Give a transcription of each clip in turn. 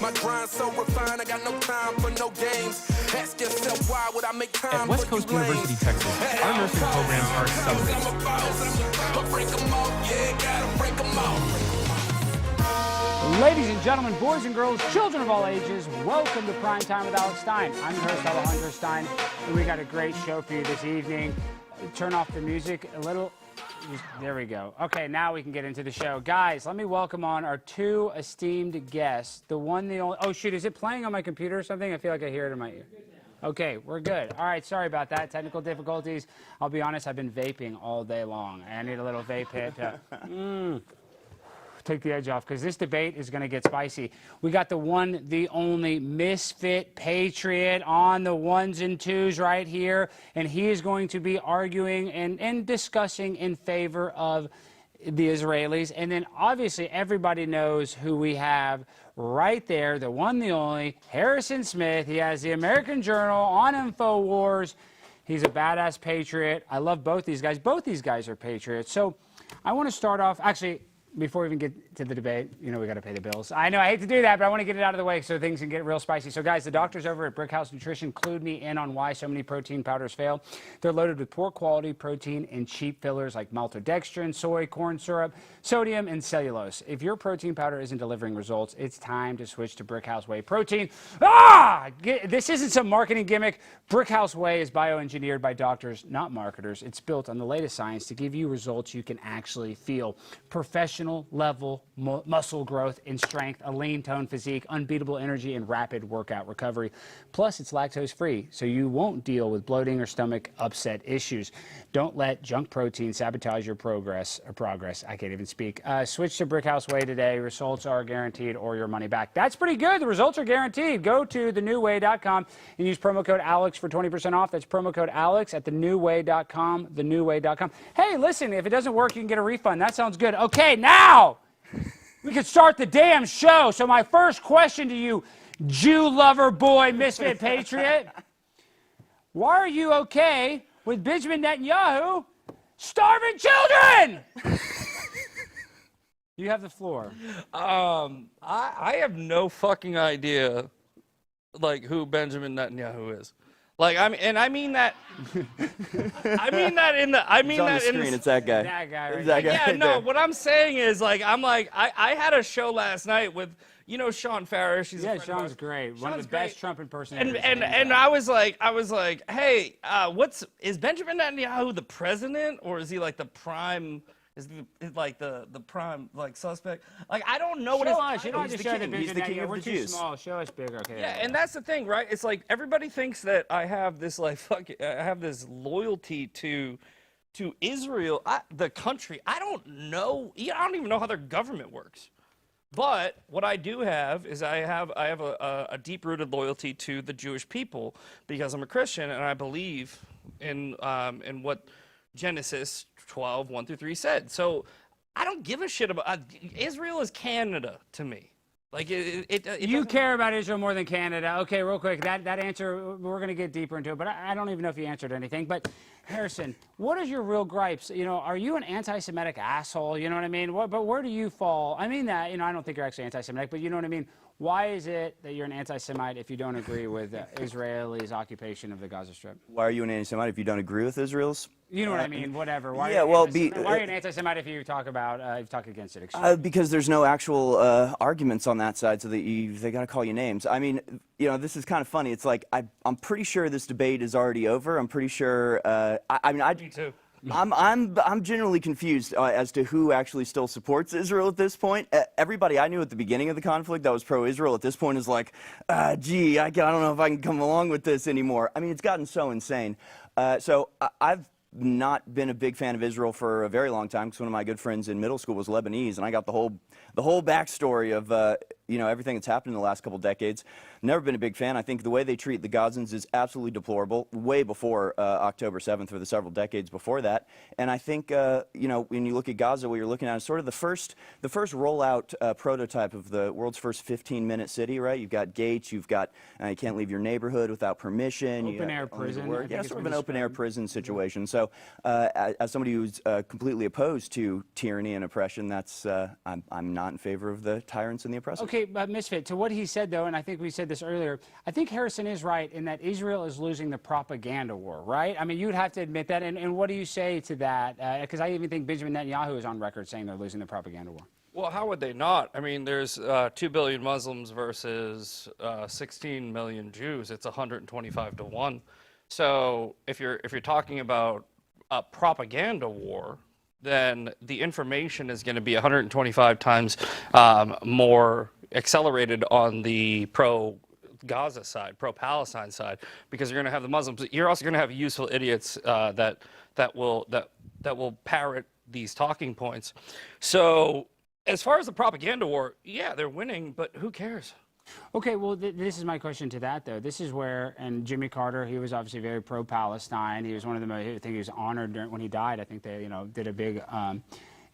My grind so refined, I got no time for no games. Ask yourself why would I make time At West Coast University, Texas, our nursing programs are accelerated. Ladies and gentlemen, boys and girls, children of all ages, welcome to Prime Time with Alex Stein. I'm your host, Alejandro Stein, and we got a great show for you this evening. Turn off the music a little. There we go. Okay, now we can get into the show. Guys, let me welcome on our two esteemed guests. The one, the only. Oh, shoot, is it playing on my computer or something? I feel like I hear it in my ear. Okay, we're good. All right, sorry about that. Technical difficulties. I'll be honest, I've been vaping all day long. I need a little vape hit to take the edge off, because this debate is going to get spicy. We got the one, the only Misfit Patriot on the ones and twos right here, and he is going to be arguing and discussing in favor of the Israelis. And then obviously everybody knows who we have right there, the one, the only, Harrison Smith. He has the American Journal on Infowars. He's a badass patriot. I love both these guys. Both these guys are patriots. So I want to start off, actually, before we even get to the debate, you know we got to pay the bills. I know I hate to do that, but I want to get it out of the way so things can get real spicy. So guys, the doctors over at Brickhouse Nutrition clued me in on why so many protein powders fail. They're loaded with poor quality protein and cheap fillers like maltodextrin, soy, corn syrup, sodium, and cellulose. If your protein powder isn't delivering results, it's time to switch to Brickhouse Whey Protein. This isn't some marketing gimmick. Brickhouse Whey is bioengineered by doctors, not marketers. It's built on the latest science to give you results you can actually feel. Professional level muscle growth and strength, a lean toned physique, unbeatable energy, and rapid workout recovery. Plus, it's lactose free, so you won't deal with bloating or stomach upset issues. Don't let junk protein sabotage your progress. I can't even speak. Switch to Brickhouse Whey today. Results are guaranteed or your money back. That's pretty good. The results are guaranteed. Go to thenewway.com and use promo code Alex for 20% off. That's promo code Alex at thenewway.com, thenewway.com. Hey, listen, if it doesn't work, you can get a refund. That sounds good. Okay, now we can start the damn show. So my first question to you, Jew lover boy, Misfit Patriot, why are you okay with Benjamin Netanyahu starving children? You have the floor. I have no fucking idea, like, who Benjamin Netanyahu is. Like, I mean that. I mean that in the. I mean on that the in screen. the. It's that guy. That guy right that there. guy Yeah, right no. there. What I'm saying is, like, I had a show last night with, you know, Sean Farish. He's a friend of Sean's ours. great. One of Sean's the best great. Trump impersonators. And I was like, hey, is Benjamin Netanyahu the president, or is he like the prime? Is like the prime like suspect? Like, I don't know what his Show us. You don't have He's to the show the king. bigger He's the king Netanyahu. of We're the too Jews. small. Show us bigger. Okay. Yeah, and that's the thing, right? It's like everybody thinks that I have this like I have this loyalty to Israel, the country. I don't know. I don't even know how their government works. But what I do have is I have a deep-rooted loyalty to the Jewish people because I'm a Christian and I believe in what Genesis 12:1-3 said. So I don't give a shit about Israel is Canada to me. Like it You care about Israel more than Canada. Okay, real quick. That answer, we're going to get deeper into it, but I don't even know if you answered anything. But Harrison, what is your real gripes? You know, are you an anti-Semitic asshole? You know what I mean? But where do you fall? I mean that, you know, I don't think you're actually anti-Semitic, but you know what I mean? Why is it that you're an anti-Semite if you don't agree with Israel's occupation of the Gaza Strip? Why are you an anti-Semite if you don't agree with Israel's? You know what I mean? Whatever. Why yeah, are you well, why are you an anti-Semite if you talk against it? Because there's no actual arguments on that side, so that they got to call you names. I mean, you know, this is kind of funny. It's like I'm pretty sure this debate is already over. I'm pretty sure. Me too. I'm generally confused as to who actually still supports Israel at this point. Everybody I knew at the beginning of the conflict that was pro-Israel at this point is like, gee, I don't know if I can come along with this anymore. I mean, it's gotten so insane. So I've not been a big fan of Israel for a very long time because one of my good friends in middle school was Lebanese, and I got the whole backstory of you know, everything that's happened in the last couple decades. Never been a big fan. I think the way they treat the Gazans is absolutely deplorable, way before October 7th or the several decades before that. And I think, you know, when you look at Gaza, what you're looking at is sort of the first rollout prototype of the world's first 15-minute city, right? You've got gates, you've got, you can't leave your neighborhood without permission. Open-air prison. Yeah, sort of an open-air prison situation. So as somebody who's completely opposed to tyranny and oppression, that's, I'm not in favor of the tyrants and the oppressors. Okay. okay, but Misfit, to what he said, though, and I think we said this earlier, I think Harrison is right in that Israel is losing the propaganda war, right? I mean, you'd have to admit that. And what do you say to that? Because I even think Benjamin Netanyahu is on record saying they're losing the propaganda war. Well, how would they not? I mean, there's 2 billion Muslims versus 16 million Jews. It's 125 to 1. So if you're talking about a propaganda war, then the information is going to be 125 times more accelerated on the pro-Gaza side, pro-Palestine side, because you're going to have the Muslims. You're also going to have useful idiots that will parrot these talking points. So as far as the propaganda war, yeah, they're winning, but who cares? Okay, well, this is my question to that, though. This is where, and Jimmy Carter, he was obviously very pro-Palestine. He was one of the most, I think he was honored when he died. I think they, did a big,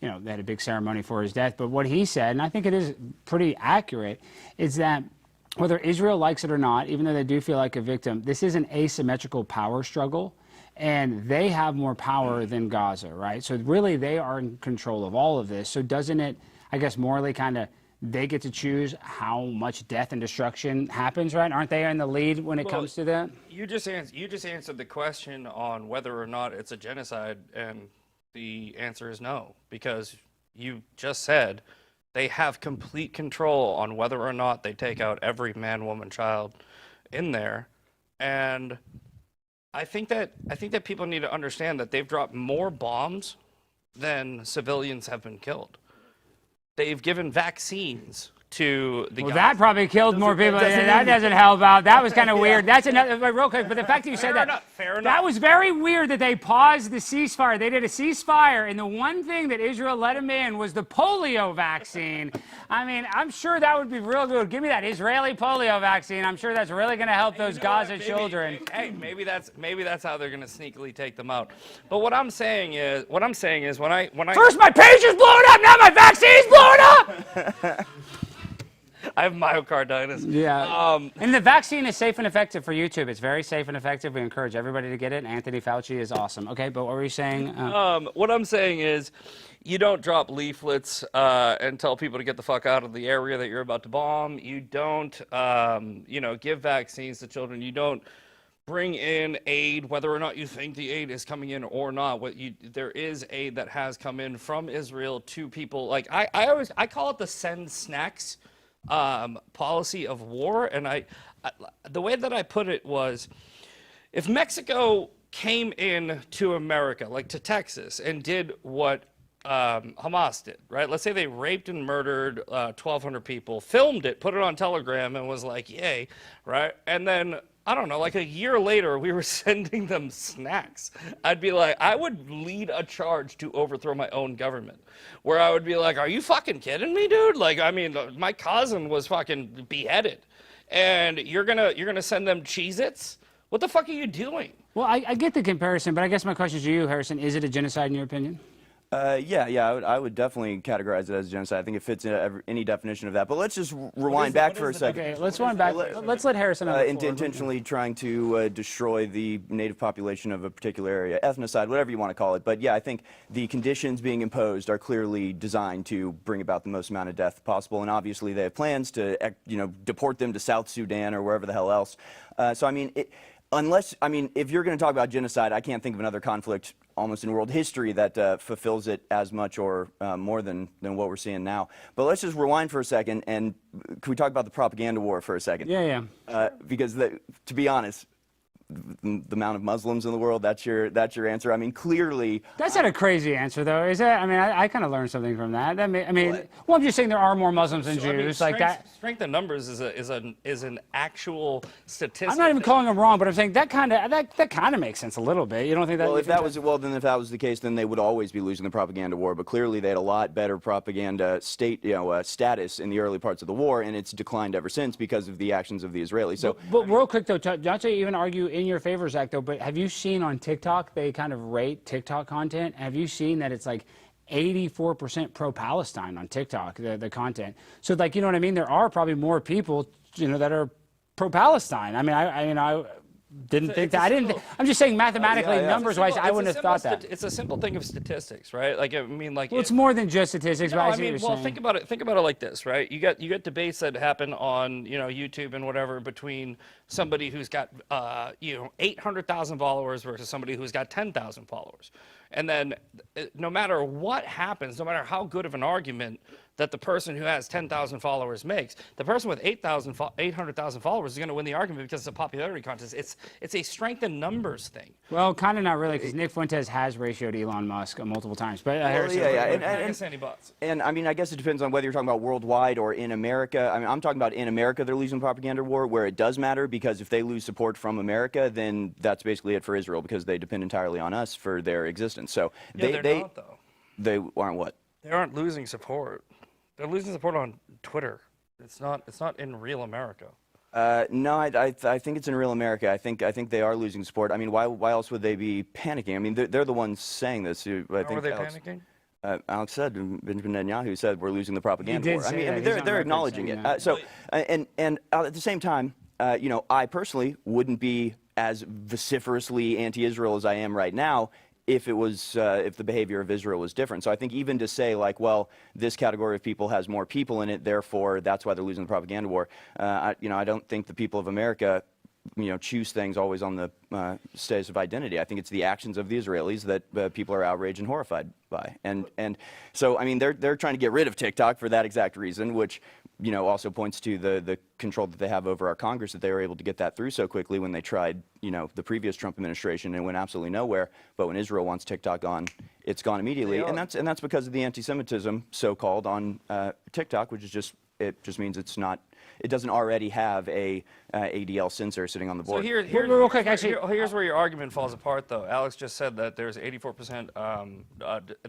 they had a big ceremony for his death. But what he said, and I think it is pretty accurate, is that whether Israel likes it or not, even though they do feel like a victim, this is an asymmetrical power struggle. And they have more power than Gaza, right? So really, they are in control of all of this. So doesn't it, I guess, morally kind of, they get to choose how much death and destruction happens, right? Aren't they in the lead when it comes to that? You just answered the question on whether or not it's a genocide, and the answer is no, because you just said they have complete control on whether or not they take out every man, woman, child in there. And I think that people need to understand that they've dropped more bombs than civilians have been killed. They've given vaccines to the Well, that probably killed more people. That doesn't help out. That was kind of weird. That's another, but real quick, but the fact that you said that, fair enough. That was very weird that they paused the ceasefire. They did a ceasefire, and the one thing that Israel let them in was the polio vaccine. I mean, I'm sure that would be real good. Give me that Israeli polio vaccine. I'm sure that's really going to help those Gaza children. Hey, maybe that's how they're going to sneakily take them out. But what I'm saying is when I First my page is blowing up, now my vaccine's blowing up. I have myocarditis. Yeah. And the vaccine is safe and effective for YouTube. It's very safe and effective. We encourage everybody to get it. Anthony Fauci is awesome. Okay, but what were you saying? What I'm saying is you don't drop leaflets and tell people to get the fuck out of the area that you're about to bomb. You don't, give vaccines to children. You don't bring in aid, whether or not you think the aid is coming in or not. There is aid that has come in from Israel to people. Like I call it the send snacks policy of war, and the way that I put it was, if Mexico came in to America, like to Texas, and did what Hamas did, right? Let's say they raped and murdered 1,200 people, filmed it, put it on Telegram, and was like, yay, right? And then, I don't know, like a year later, we were sending them snacks. I'd be like, I would lead a charge to overthrow my own government, where I would be like, are you fucking kidding me, dude? Like, I mean, my cousin was fucking beheaded, and you're gonna send them Cheez-Its? What the fuck are you doing? Well, I get the comparison, but I guess my question to you, Harrison, is it a genocide in your opinion? I would definitely categorize it as genocide. I think it fits any definition of that. But let's just rewind back for a second. Okay, let's rewind back. Let's let Harrison on the floor. Intentionally trying to destroy the native population of a particular area, ethnocide, whatever you want to call it. But yeah, I think the conditions being imposed are clearly designed to bring about the most amount of death possible. And obviously they have plans to, deport them to South Sudan or wherever the hell else. So I mean, if you're going to talk about genocide, I can't think of another conflict almost in world history that fulfills it as much or more than what we're seeing now. But let's just rewind for a second, and can we talk about the propaganda war for a second? Yeah. Because to be honest, the amount of Muslims in the world, that's your answer. I mean, clearly. That's not a crazy answer, though, is it? I mean, I kind of learned something from that. Well, I'm just saying there are more Muslims than Jews. Strength in numbers is an actual statistic. I'm not even calling them wrong, but I'm saying that kind of makes sense a little bit. You don't think that? Well, if that was the case, then they would always be losing the propaganda war. But clearly, they had a lot better propaganda status in the early parts of the war, and it's declined ever since because of the actions of the Israelis. So, but real quick though, not to even argue in your favor, Zach, though, but have you seen on TikTok, they kind of rate TikTok content? Have you seen that it's like 84% pro-Palestine on TikTok, the content? So, you know what I mean? There are probably more people, that are pro-Palestine. I mean, didn't think that. I'm just saying mathematically, numbers-wise, I wouldn't have thought that. It's a simple thing of statistics, right? Like, I mean, like. Well, it's more than just statistics, No, but I mean, well, think about it like this, right? You get debates that happen on, YouTube and whatever between somebody who's got 800,000 followers versus somebody who's got 10,000 followers. And then no matter what happens, no matter how good of an argument that the person who has 10,000 followers makes, the person with 800,000 followers is going to win the argument because it's a popularity contest. It's a strength in numbers thing. Well, kind of not really, because Nick Fuentes has ratioed Elon Musk multiple times. But and I mean, I guess it depends on whether you're talking about worldwide or in America. I mean, I'm talking about in America, they're losing propaganda war, where it does matter, because if they lose support from America, then that's basically it for Israel, because they depend entirely on us for their existence. So they're not, though. They aren't what? They aren't losing support. They're losing support on Twitter. It's not in real America. No, I think it's in real America. I think they are losing support. I mean, why else would they be panicking? I mean, they're the ones saying this. How are they panicking? Alex said, Benjamin Netanyahu said, we're losing the propaganda war. I mean, they're acknowledging it. And at the same time, I personally wouldn't be as vociferously anti-Israel as I am right now if the behavior of Israel was different. So I think even to say, like, well, this category of people has more people in it, therefore that's why they're losing the propaganda war. I don't think the people of America choose things always on the status of identity. I think it's the actions of the Israelis that people are outraged and horrified by. And so, I mean, they're trying to get rid of TikTok for that exact reason, which, also points to the control that they have over our Congress, that they were able to get that through so quickly when they tried, the previous Trump administration, and it went absolutely nowhere. But when Israel wants TikTok gone, it's gone immediately. And that's because of the anti-Semitism, so-called, on TikTok, which is it just means it doesn't already have a ADL censor sitting on the board. So real quick, here's where your argument falls apart, though. Alex just said that there's 84%.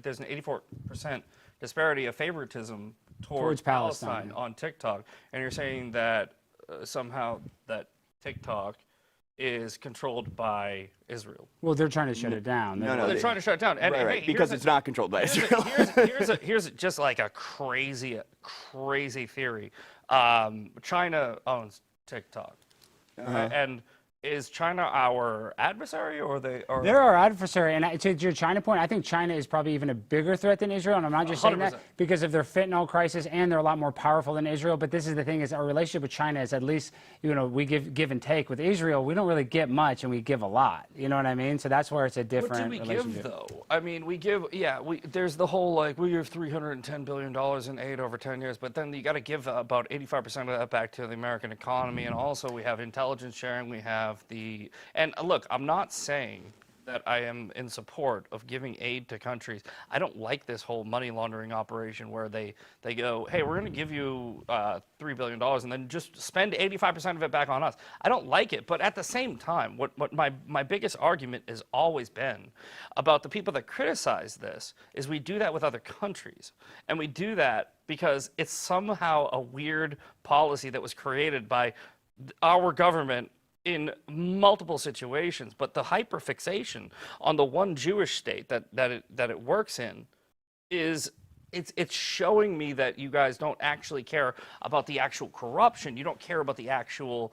There's an 84% disparity of favoritism towards Palestine on TikTok, and you're saying that somehow that TikTok is controlled by Israel. Well, they're trying to shut it down. They're trying to shut it down. And, right, because it's not controlled by Israel. Here's just like a crazy theory. China owns TikTok, and is China our adversary, or they're our adversary? And to your China point, I think China is probably even a bigger threat than Israel. And I'm not just saying that because of their fentanyl crisis, and they're a lot more powerful than Israel. But this is the thing: is our relationship with China is, at least, we give and take. With Israel, we don't really get much, and we give a lot. You know what I mean? So that's where it's a different relationship. What do we give, though? I mean, we give. Yeah, there's the whole, like, we give $310 billion in aid over 10 years, but then you got to give about 85% of that back to the American economy, and also we have intelligence sharing. We have and look, I'm not saying that I am in support of giving aid to countries. I don't like this whole money laundering operation where they go, hey, we're going to give you $3 billion and then just spend 85% of it back on us. I don't like it, but at the same time, what my biggest argument has always been about the people that criticize this is we do that with other countries, and we do that because it's somehow a weird policy that was created by our government in multiple situations, but the hyperfixation on the one Jewish state that it works in is it's showing me that you guys don't actually care about the actual corruption. You don't care about the actual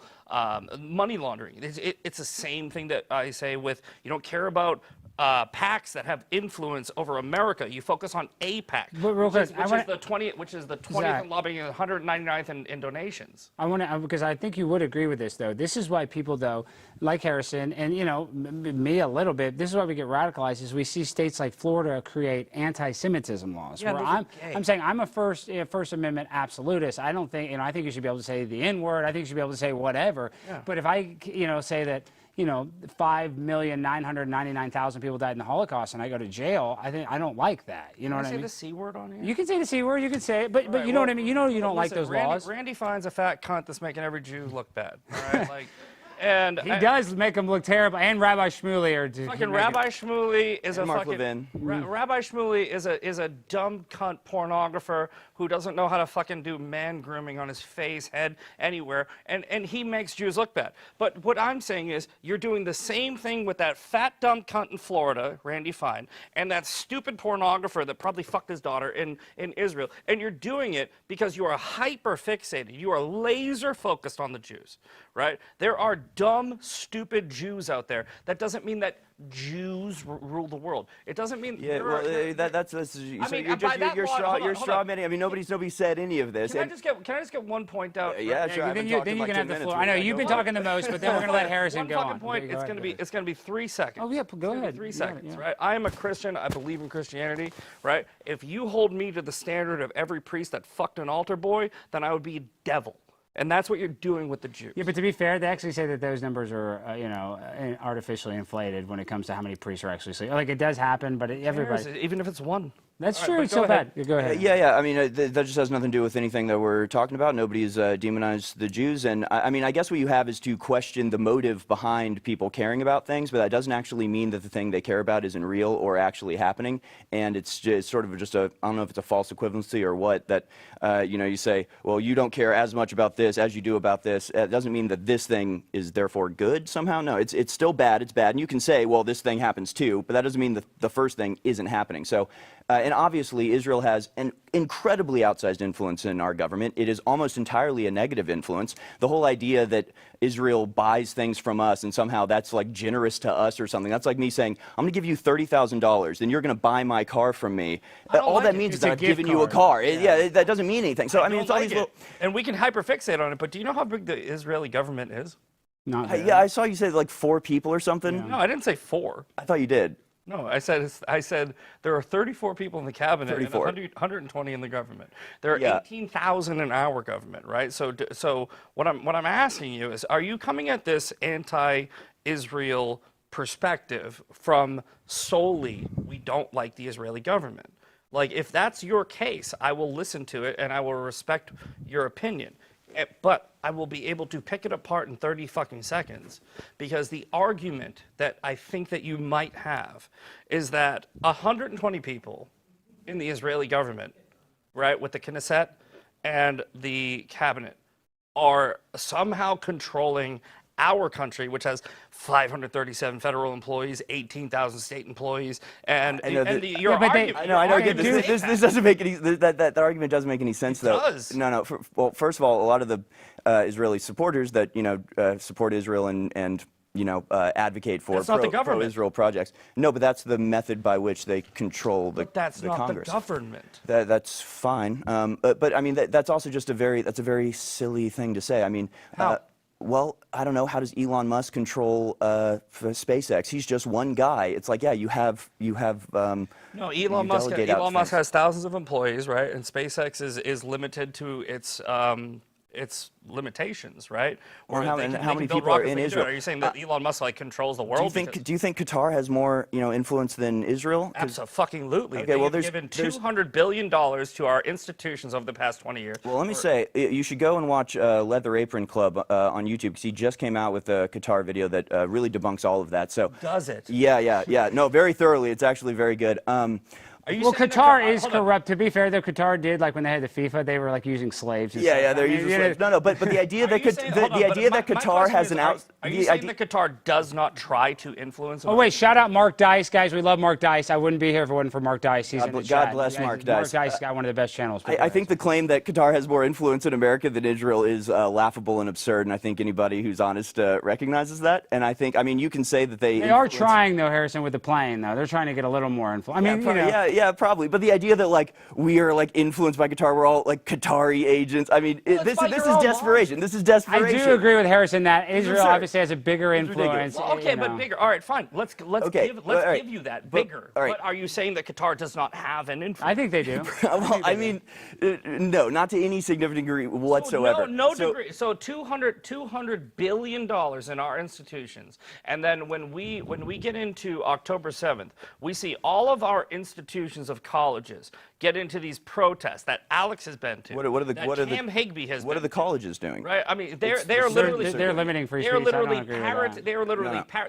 money laundering. It's the same thing that I say with, you don't care about PACs that have influence over America. You focus on AIPAC, which is the 20th in lobbying and 199th in donations. Because I think you would agree with this, though. This is why people, though, like Harrison, and me a little bit, this is why we get radicalized, is we see states like Florida create anti-Semitism laws. Yeah, where I'm saying I'm a First Amendment absolutist. I don't think, I think you should be able to say the N-word. I think you should be able to say whatever. Yeah. But if I, say that, 5,999,000 people died in the Holocaust, and I go to jail, I don't like that. You know what I mean? Can I say the C word on here? You can say the C word. You can say it, but you know what I mean. You don't like those laws. Randy finds a fat cunt that's making every Jew look bad. All right, and he does make them look terrible. And Rabbi Shmuley Rabbi Shmuley is Mark Levin. Rabbi Shmuley is a dumb cunt pornographer who doesn't know how to fucking do man grooming on his face, head, anywhere, and he makes Jews look bad. But what I'm saying is, you're doing the same thing with that fat dumb cunt in Florida, Randy Fine, and that stupid pornographer that probably fucked his daughter in Israel, and you're doing it because you are hyper fixated. You are laser focused on the Jews, right? There are dumb, stupid Jews out there. That doesn't mean that Jews rule the world. It doesn't mean. Yeah, well, that's so you're straw manning. I mean, nobody said any of this. Can I just get one point out? Yeah, sure. Then you can have the floor. I know you've been talking the most, but then we're gonna let Harrison go on. One fucking point. It's gonna be 3 seconds. Oh yeah, go ahead. 3 seconds, right? I am a Christian. I believe in Christianity, right? If you hold me to the standard of every priest that fucked an altar boy, then I would be a devil. And that's what you're doing with the Jews. Yeah, but to be fair, they actually say that those numbers are, artificially inflated when it comes to how many priests are actually sleeping. Like, it does happen, but everybody... Even if it's one. That's true. It's so bad. Go ahead. Yeah. I mean, that just has nothing to do with anything that we're talking about. Nobody's demonized the Jews. And I mean, I guess what you have is to question the motive behind people caring about things, but that doesn't actually mean that the thing they care about isn't real or actually happening. And it's just sort of just I don't know if it's a false equivalency or what, that, you say, well, you don't care as much about this as you do about this. It doesn't mean that this thing is therefore good somehow. No, it's still bad. It's bad. And you can say, well, this thing happens too, but that doesn't mean that the first thing isn't happening. So, and obviously, Israel has an incredibly outsized influence in our government. It is almost entirely a negative influence. The whole idea that Israel buys things from us and somehow that's like generous to us or something. That's like me saying, I'm going to give you $30,000, then you're going to buy my car from me. All that means is that I've given you a car. That doesn't mean anything. So, I mean, it's all these little... And we can hyperfixate on it, but do you know how big the Israeli government is? Yeah, I saw you say like 4 people or something. Yeah. No, I didn't say 4. I thought you did. No, I said there are 34 people in the cabinet 34. and 120 in the government. There are 18,000 in our government, right? So what I'm asking you is, are you coming at this anti-Israel perspective from solely we don't like the Israeli government? Like, if that's your case, I will listen to it and I will respect your opinion. But I will be able to pick it apart in 30 fucking seconds, because the argument that I think that you might have is that 120 people in the Israeli government, right, with the Knesset and the cabinet, are somehow controlling our country, which has 537 federal employees, 18,000 state employees, and your argument. I know. This doesn't make any. That argument doesn't make any sense, though. It does. No. Well, first of all, a lot of the Israeli supporters that support Israel and advocate for pro-Israel projects. No, but that's the method by which they control the Congress. That's not the government. That's fine. But I mean, that's also just a very silly thing to say. I mean. How? Well, I don't know. How does Elon Musk control SpaceX? He's just one guy. It's like, yeah, you have. No, Elon Musk has thousands of employees, right? And SpaceX is limited to its limitations, right? Or how many people are in Israel? Are you saying that Elon Musk controls the world? Do you think Qatar has more influence than Israel? Absolutely. Okay, well, they've given $200 billion to our institutions over the past 20 years. Well, let me say, you should go and watch Leather Apron Club on YouTube, because he just came out with a Qatar video that really debunks all of that. So does it? Yeah. No, very thoroughly. It's actually very good. Well, Qatar is corrupt. To be fair, though, Qatar did, like when they had the FIFA, they were like using slaves. And stuff. They're using slaves. No, but the idea that Qatar has an out. Are you saying that Qatar does not try to influence? Oh wait, shout out Mark Dice, guys. We love Mark Dice. I wouldn't be here if it wasn't for Mark Dice. He's in the chat. God bless Mark Dice. Mark Dice got one of the best channels. I think the claim that Qatar has more influence in America than Israel is laughable and absurd, and I think anybody who's honest recognizes that. And I think, you can say that they are trying, though, Harrison, with the plane, though. They're trying to get a little more influence. Yeah, probably. But the idea that we are influenced by Qatar, we're all Qatari agents. I mean, this is desperation. This is desperation. I do agree with Harrison that Israel obviously has a bigger influence. Well, okay, but bigger. All right, fine. Let's give you that bigger. But are you saying that Qatar does not have an influence? I think they do. Well, I mean, no, not to any significant degree whatsoever. No degree. So $200 billion in our institutions, and then when we get into October 7th, we see all of our institutions of colleges get into these protests that Alex has been to. Cam Higby has. What are the colleges doing? Right. I mean, they're literally limiting free speech.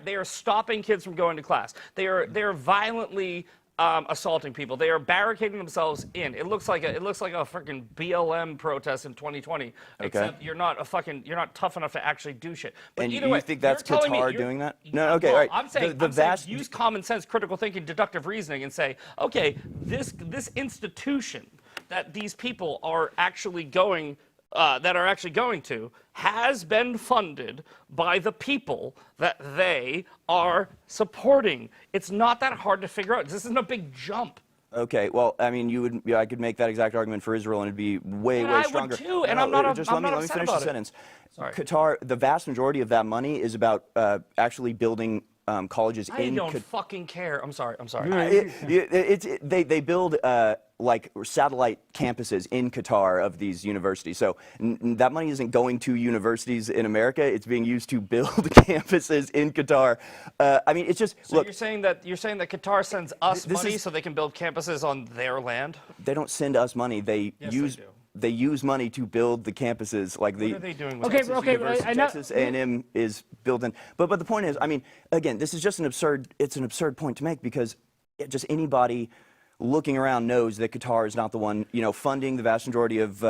They are stopping kids from going to class. They are violently assaulting people. They are barricading themselves in. It looks like a freaking BLM protest in 2020. Except you're not tough enough to actually do shit. But and either way, you think that's Qatar doing that? No. Okay. Well, all right. I'm saying use common sense, critical thinking, deductive reasoning, and say, okay, this institution that these people are actually going that are actually going to has been funded by the people that they are supporting. It's not that hard to figure out. This isn't a big jump. Okay, well, I mean, I could make that exact argument for Israel, and it'd be way stronger. I would too, and I'm not let me upset finish about the it. sentence. Sorry. Qatar, the vast majority of that money is about actually building colleges I in don't fucking care. I'm sorry. They build like satellite campuses in Qatar of these universities. So that money isn't going to universities in America. It's being used to build campuses in Qatar. I mean, it's just so look. You're saying that Qatar sends us money so they can build campuses on their land? They don't send us money. They use. They use money to build the campuses, like What are they doing with Texas okay, University, I know. Texas A&M is building. But the point is, I mean, again, this is just an absurd point to make, because just anybody looking around knows that Qatar is not the one, funding the vast majority of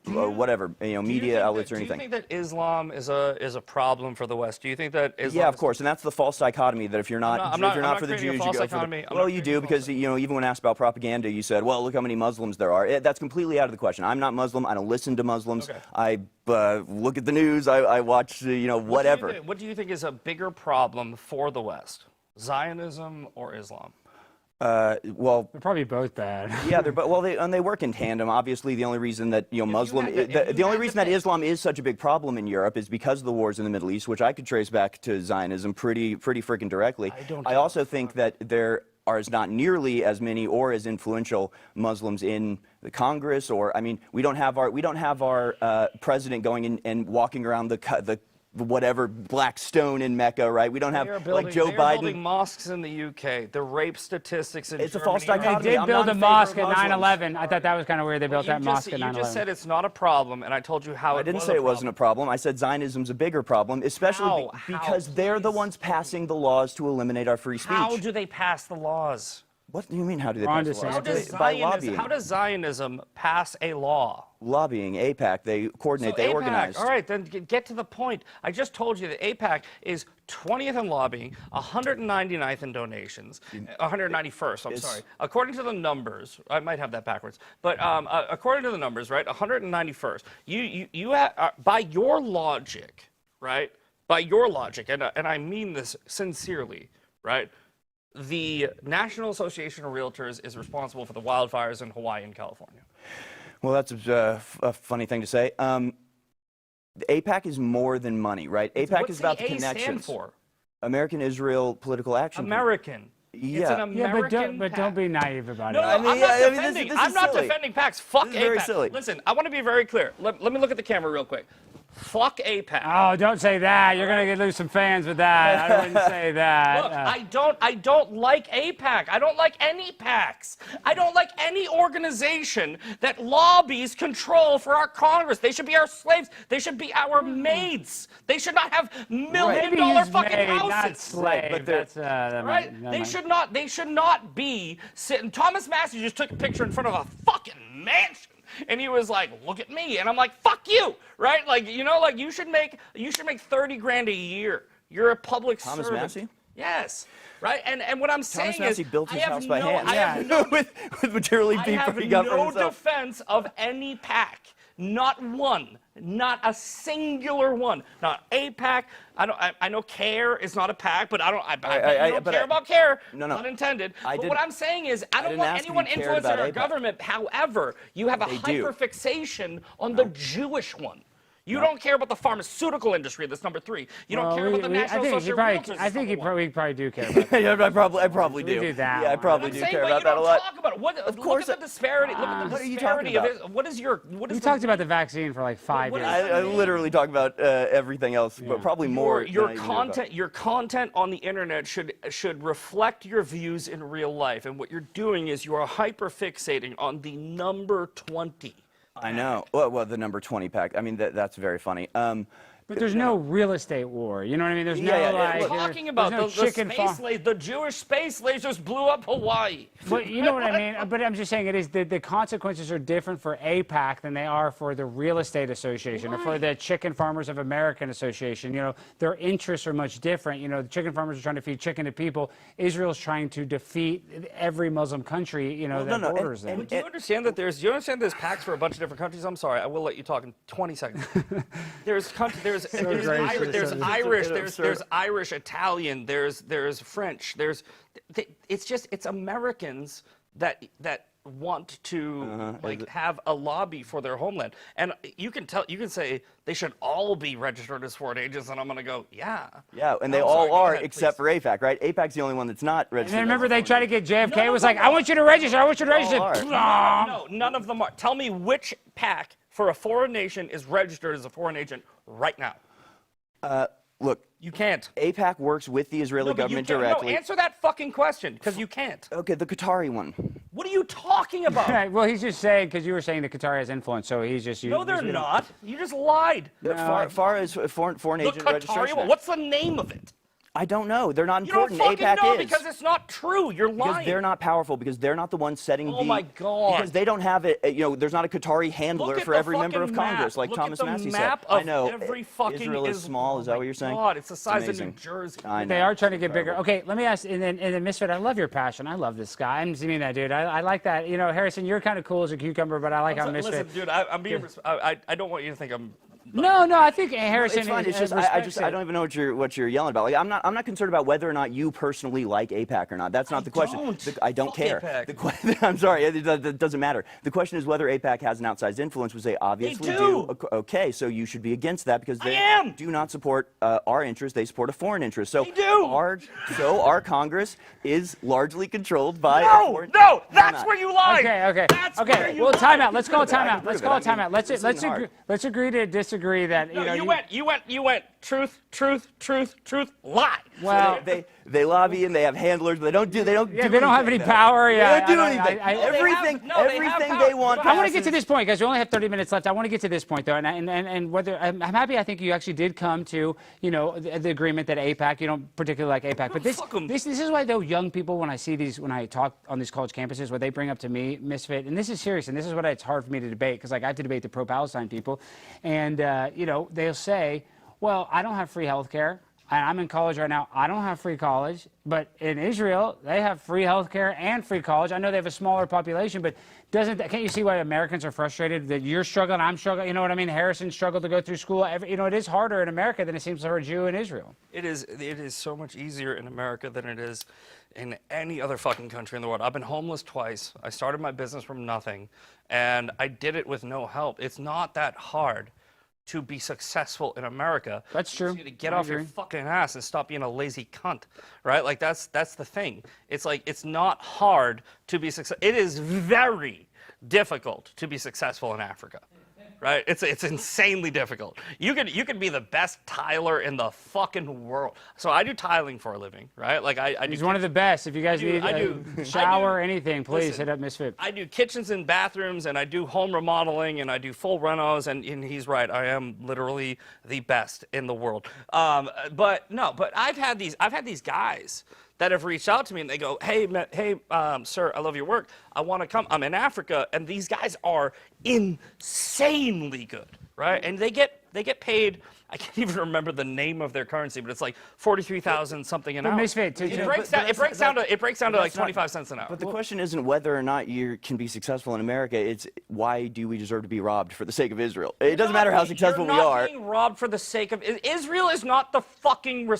whatever, media outlets or anything. Do you think that Islam is a problem for the West? Do you think that Islam? Yeah, of course, and that's the false dichotomy that if you're not for the Jews, you go for the. Well, you do, because even when asked about propaganda, you said, "Well, look how many Muslims there are." That's completely out of the question. I'm not Muslim. I don't listen to Muslims. Okay. I look at the news. I watch whatever. What do you think is a bigger problem for the West? Zionism or Islam? Well, They're probably both bad. yeah, they work in tandem. Obviously, the only reason that the only reason that Islam is such a big problem in Europe is because of the wars in the Middle East, which I could trace back to Zionism pretty freaking directly. I also think that there are not nearly as many or as influential Muslims in the Congress, or I mean, we don't have our president going in and walking around the whatever black stone in Mecca, right? We don't have like Joe Biden. They're building mosques in the UK. The rape statistics in It's Germany. a false dichotomy. They did build a mosque at 9/11. I thought that was kind of weird. They built that mosque at 9/11. You just said it's not a problem, and I told you how I didn't say it wasn't a problem. I said Zionism's a bigger problem, especially because they're the ones passing the laws to eliminate our free speech. How do they pass the laws? What do you mean, how do they pass the laws? How By lobbying. How does Zionism pass a law? Lobbying, AIPAC, they coordinate, they AIPAC, organize. all right, then get to the point. I just told you that AIPAC is 20th in lobbying, 199th in donations, 191st, I'm sorry. According to the numbers, I might have that backwards, but according to the numbers, right, 191st. You have, by your logic, right, by your logic, and I mean this sincerely, right, the National Association of Realtors is responsible for the wildfires in Hawaii and California. Well, that's a funny thing to say. The AIPAC is more than money, right? AIPAC is about the connections. Stand for? American Israel Political Action. American. Yeah. It's an American but don't be naive about No, it. I'm not defending. I'm not defending PACs. Fuck This is very AIPAC. silly. Listen, I want to be very clear. Let me look at the camera real quick. Fuck AIPAC. Oh, don't say that. You're gonna lose some fans with that. I wouldn't say that. Look, I don't like AIPAC. I don't like any PACs. I don't like any organization that lobbies control for our Congress. They should be our slaves. They should be our maids. They should not have million-dollar fucking maid, houses. not slave. But That's Right? They should not be sitting. Thomas Massey just took a picture in front of a fucking mansion. And he was like, "Look at me," and I'm like, "Fuck you," right? Like, you should make 30 grand a year. You're a public servant. Thomas Massey? Yes, right. And what I'm saying Thomas Massey is, built his house by hand. I have no, with materially people he got for himself. defense of any PAC. Not one. Not a singular one. Not AIPAC. I know CARE is not a PAC, but I don't care about CARE. No. Not intended. But did- what I'm saying is, I don't didn't want ask if anyone you cared influencing about our AIPAC. government. However, you have a do. hyperfixation on the Jewish one. You don't care about the pharmaceutical industry. That's number 3. You don't care about the National Association of Realtors. I think we probably do care about that. Yeah, I probably do. We do that Yeah, I one. probably I'm do saying, care but about you that a don't lot. talk about it. Of course. Look at the disparity. Look at the What are you disparity talking of about? it. What is your? What is We the, talked about the vaccine for like 5 What years. is I literally talk about everything else, but probably more. your than I even knew about. content? Your content on the internet should reflect your views in real life. And what you're doing is you are hyperfixating on the number 20. I know. Well, the number 20 pack. I mean, that's very funny. But there's no real estate war. You know what I mean? There's no Yeah, like. look, Talking about there's no chicken farm. the Jewish space lasers blew up Hawaii. But you know what I mean? But I'm just saying it is the consequences are different for AIPAC than they are for the Real Estate Association or for the Chicken Farmers of American Association. You know, their interests are much different. You know, the chicken farmers are trying to feed chicken to people. Israel's trying to defeat every Muslim country, you know, that borders them. Do you understand that there's packs for a bunch of different countries? I'm sorry, I will let you talk in 20 seconds. There's Irish, there's Irish, Italian, there's French, it's Americans that want to have a lobby for their homeland. And you can say they should all be registered as foreign agents, and I'm gonna go, yeah. Yeah, and they all are except for AIPAC, right? AIPAC's the only one that's not registered. And remember they tried to get JFK was like, I want you to register, I want you to register. No, none of them are. Tell me which PAC for a foreign nation is registered as a foreign agent right now. Look, you can't. AIPAC works with the Israeli government directly. No, answer that fucking question, because you can't. Okay, the Qatari one. What are you talking about? Right, well, he's just saying, because you were saying that Qatar has influence, so he's just... No, they're not. You just lied. Far as foreign agent registration. What's the name of it? I don't know. They're not You don't important. fucking AIPAC know is. because it's not true. You're lying. Because they're not powerful, because they're not the ones setting Oh my God. Because they don't have it, you know, there's not a Qatari handler for every member of Congress, like Thomas Massey said. I know. Every fucking Israel is small, is that what you're saying? God, it's the size of New amazing. Jersey. They are trying to get bigger. Okay, let me ask, and then Misfit, I love your passion. I love this guy. I'm seeing that, dude. I like that. You know, Harrison, you're kind of cool as a cucumber, but I like how Misfit... Listen, dude, I'm being... I don't want you to think I'm... No, I think Harrison... It's fine. It's just I don't even know what you're yelling about. Like, I'm not concerned about whether or not you personally like AIPAC or not. That's not the question. I don't care. I'm sorry. It doesn't matter. The question is whether AIPAC has an outsized influence, which they obviously do. Okay, so you should be against that because they do not support our interest. They support a foreign interest. So our Congress is largely controlled by. No, that's where you lie. Okay. Well, timeout. Let's call a timeout. Let's agree to disagree that you went truth, lie. Well, they lobby and they have handlers. They don't have any power. Yeah, they don't do anything. Everything they want. I want to get to this point, guys. We only have 30 minutes left. I want to get to this point though, and whether I'm happy. I think you actually did come to the agreement that AIPAC. You don't particularly like AIPAC, but this is why though young people when I talk on these college campuses, what they bring up to me, Misfit, and this is serious, and this is what it's hard for me to debate because like I have to debate the pro-Palestine people, and they'll say, well, I don't have free health care. I'm in college right now. I don't have free college. But in Israel, they have free health care and free college. I know they have a smaller population, but can't you see why Americans are frustrated that you're struggling, I'm struggling? You know what I mean? Harrison struggled to go through school. It is harder in America than it seems for a Jew in Israel. It is so much easier in America than it is in any other fucking country in the world. I've been homeless twice. I started my business from nothing, and I did it with no help. It's not that hard to be successful in America. That's true. To get off your fucking ass and stop being a lazy cunt, right? Like that's the thing. It's like it's not hard to be successful. It is very difficult to be successful in Africa. Right? It's insanely difficult. You could be the best tiler in the fucking world. So I do tiling for a living, right? Like He's one of the best. If you guys need a shower or anything, please hit up Misfit. I do kitchens and bathrooms, and I do home remodeling, and I do full renos, and he's right. I am literally the best in the world. But I've had these guys that have reached out to me and they go, hey, sir, I love your work. I want to come. I'm in Africa, and these guys are insanely good, right? And they get paid. I can't even remember the name of their currency, but it's like 43,000 something an hour. Misfit, it breaks down to like 25 cents an hour. But the question isn't whether or not you can be successful in America. It's why do we deserve to be robbed for the sake of Israel? It doesn't matter how successful we are. You're not being robbed for the sake of Israel is not the fucking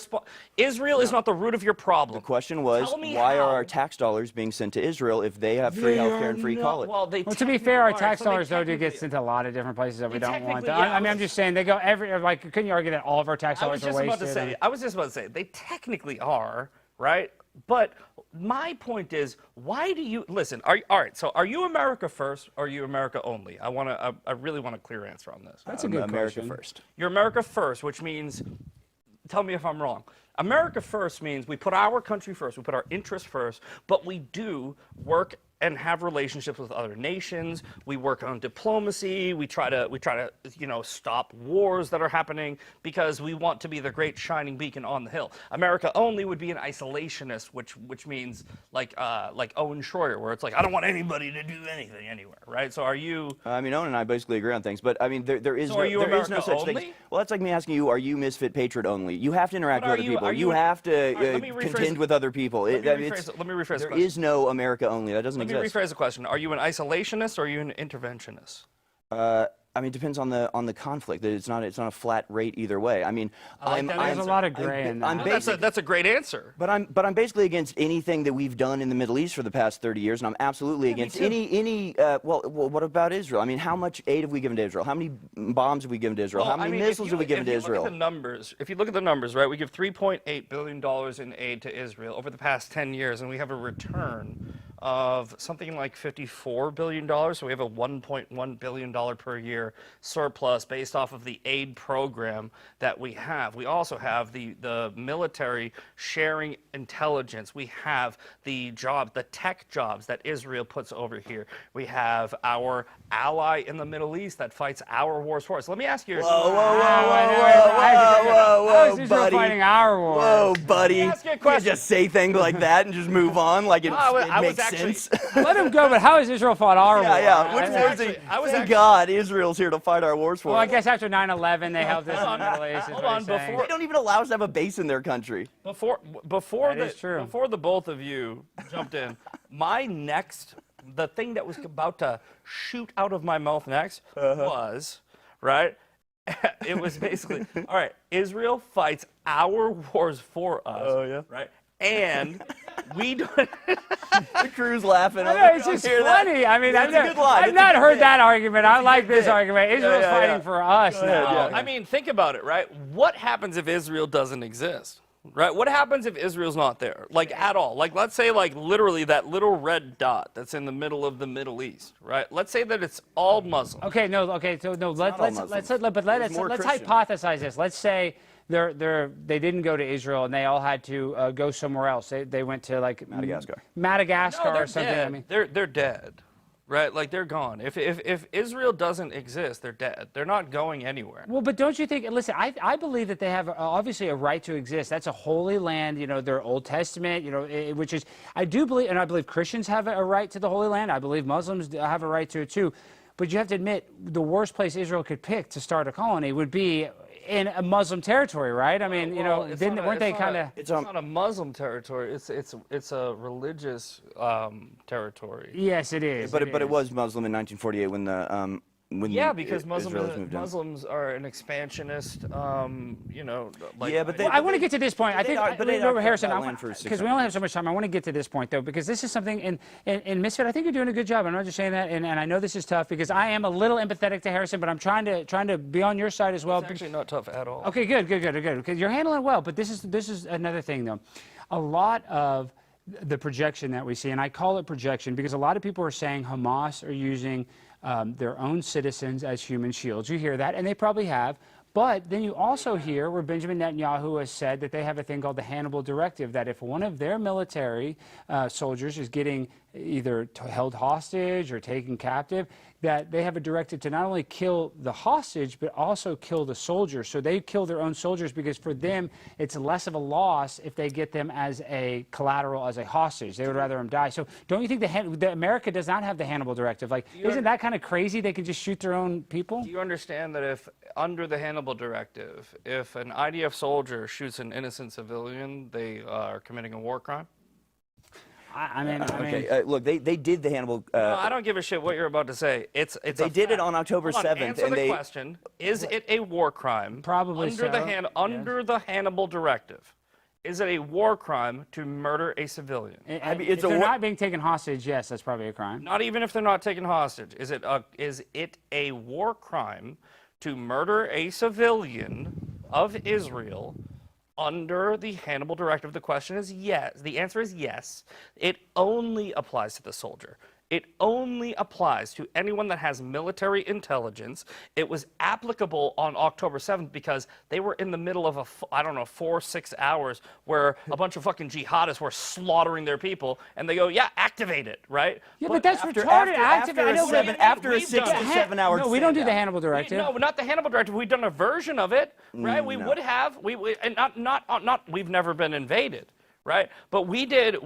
Israel is not the root of your problem. The question was why are our tax dollars being sent to Israel if they have free healthcare and free college? Well, to be fair, our tax dollars though do get sent to a lot of different places that we don't want. I mean, I'm just saying they go couldn't you argue that all of our tax dollars are wasted? I was just about to say they technically are, right? But my point is, why do you listen? All right. So, are you America first, or are you America only? I really want a clear answer on this. That's a good America question. first. You're America first, which means, tell me if I'm wrong. America first means we put our country first, we put our interests first, but we do work and have relationships with other nations. We work on diplomacy. We try to stop wars that are happening because we want to be the great shining beacon on the hill. America only would be an isolationist, which means like Owen Schroyer, where it's like, I don't want anybody to do anything anywhere, right? So are you? I mean, Owen and I basically agree on things, but I mean, there is So are you there is no America such thing. only? Well, that's like me asking you, are you Misfit Patriot only? You have to interact But with are other you- people. are You you- have to All right, let me rephrase contend it. with other people. Let me rephrase the There question. is no America only. That doesn't Let me exist. rephrase the question. Are you an isolationist or are you an interventionist? I mean, it depends on the conflict. It's not a flat rate either way. I mean, There's a lot of gray in that. That's a great answer. But I'm basically against anything that we've done in the Middle East for the past 30 years, and I'm absolutely against any. Well, what about Israel? I mean, how much aid have we given to Israel? How many bombs have we given to Israel? Well, how many I mean, missiles have we given to Israel? If you look at the numbers, right, we give $3.8 billion in aid to Israel over the past 10 years, and we have a return of something like $54 billion. So we have a $1.1 billion per year surplus based off of the aid program that we have. We also have the military sharing intelligence. We have the tech jobs that Israel puts over here. We have our ally in the Middle East that fights our wars for us. Let me ask you. How is Israel buddy. fighting our war? Whoa, buddy. Let me ask you a You question. just say things like that and just move on like it I was makes actually- sense. Let him go, but how has Israel fought our war? Yeah. Which I- wars? I was Thank actually- God Israel's here to fight our wars for Well, I us. guess after 9/11, they helped us in the Middle East. is Hold what on, he's saying. before- They don't even allow us to have a base in their country. Before That is true. before the both of you jumped in, the thing that was about to shoot out of my mouth next was, right? It was basically, all right, Israel fights our wars for us. Oh, yeah. Right? And we don't. The crew's laughing. I know, it's just funny. I mean, That's a good line. I've It's a not good heard bit. that argument. I like this bit. argument. Israel's yeah, fighting yeah. for us Go ahead, now. yeah. I mean, think about it, right? What happens if Israel doesn't exist? Right? What happens if Israel's not there? Like, at all? Like, let's say, like, literally that little red dot that's in the middle of the Middle East, right? Let's say that it's all Muslim. Okay, no, not all Muslims. let's There's more Christian. hypothesize this. Let's say they didn't go to Israel and they all had to go somewhere else. They went to like Madagascar. Madagascar No, they're or something. dead. I mean, they're dead, right? Like, they're gone. If Israel doesn't exist, they're dead. They're not going anywhere. well, but don't you think? Listen, I believe that they have obviously a right to exist. That's a holy land. You know, their Old Testament. You know, which is I do believe, and I believe Christians have a right to the Holy Land. I believe Muslims have a right to it too. But you have to admit, the worst place Israel could pick to start a colony would be in a Muslim territory, right? I mean, Well, it's not a- weren't they it's not kind a- of? It's not a Muslim territory. It's a religious territory. Yes, it is. But it was Muslim in 1948 when the Yeah, because Israelis moved in. Muslims are an expansionist, like. Yeah, but they- Well, I want to get to this point. I they think, are- but they occupied Harrison, that land for 600 because we only have so much time. I want to get to this point though, because this is something in Misfit. I think you're doing a good job. I'm not just saying that, and I know this is tough because I am a little empathetic to Harrison, but I'm trying to be on your side as well. It's actually not tough at all. Okay, good. Because you're handling it well. But this is another thing though. A lot of the projection that we see, and I call it projection because a lot of people are saying Hamas are using their own citizens as human shields. You hear that, and they probably have. But then you also hear where Benjamin Netanyahu has said that they have a thing called the Hannibal Directive, that if one of their military soldiers is getting either held hostage or taken captive, that they have a directive to not only kill the hostage, but also kill the soldiers. So they kill their own soldiers because for them, it's less of a loss if they get them as a collateral, as a hostage. They would rather them die. So don't you think that America does not have the Hannibal Directive? Like, isn't that kind of crazy? They can just shoot their own people? Do you understand that if, under the Hannibal Directive, if an IDF soldier shoots an innocent civilian, they are committing a war crime? I mean, Okay, look, they did the Hannibal. No, I don't give a shit what you're about to say. It's They a did it fact. on October Hold on, 7th, answer and the they. question: is it a war crime? Probably under the so, under the Hannibal Directive. Is it a war crime to murder a civilian? I mean, if it's a they're war- not being taken hostage, yes, that's probably a crime. Not even if they're not taken hostage. Is it a war crime to murder a civilian of Israel under the Hannibal Directive? The question is yes. The answer is yes. It only applies to the soldier. It only applies to anyone that has military intelligence. It was applicable on October 7th because they were in the middle of I don't know, 4 or 6 hours where a bunch of fucking jihadists were slaughtering their people, and they go, yeah, activate it, right? Yeah, but that's retarded. After a 6 to 7 hour. No, we don't do the Hannibal Directive. No, not the Hannibal Directive. We've done a version of it, right? We would have. And not. We've never been invaded. Right, but we did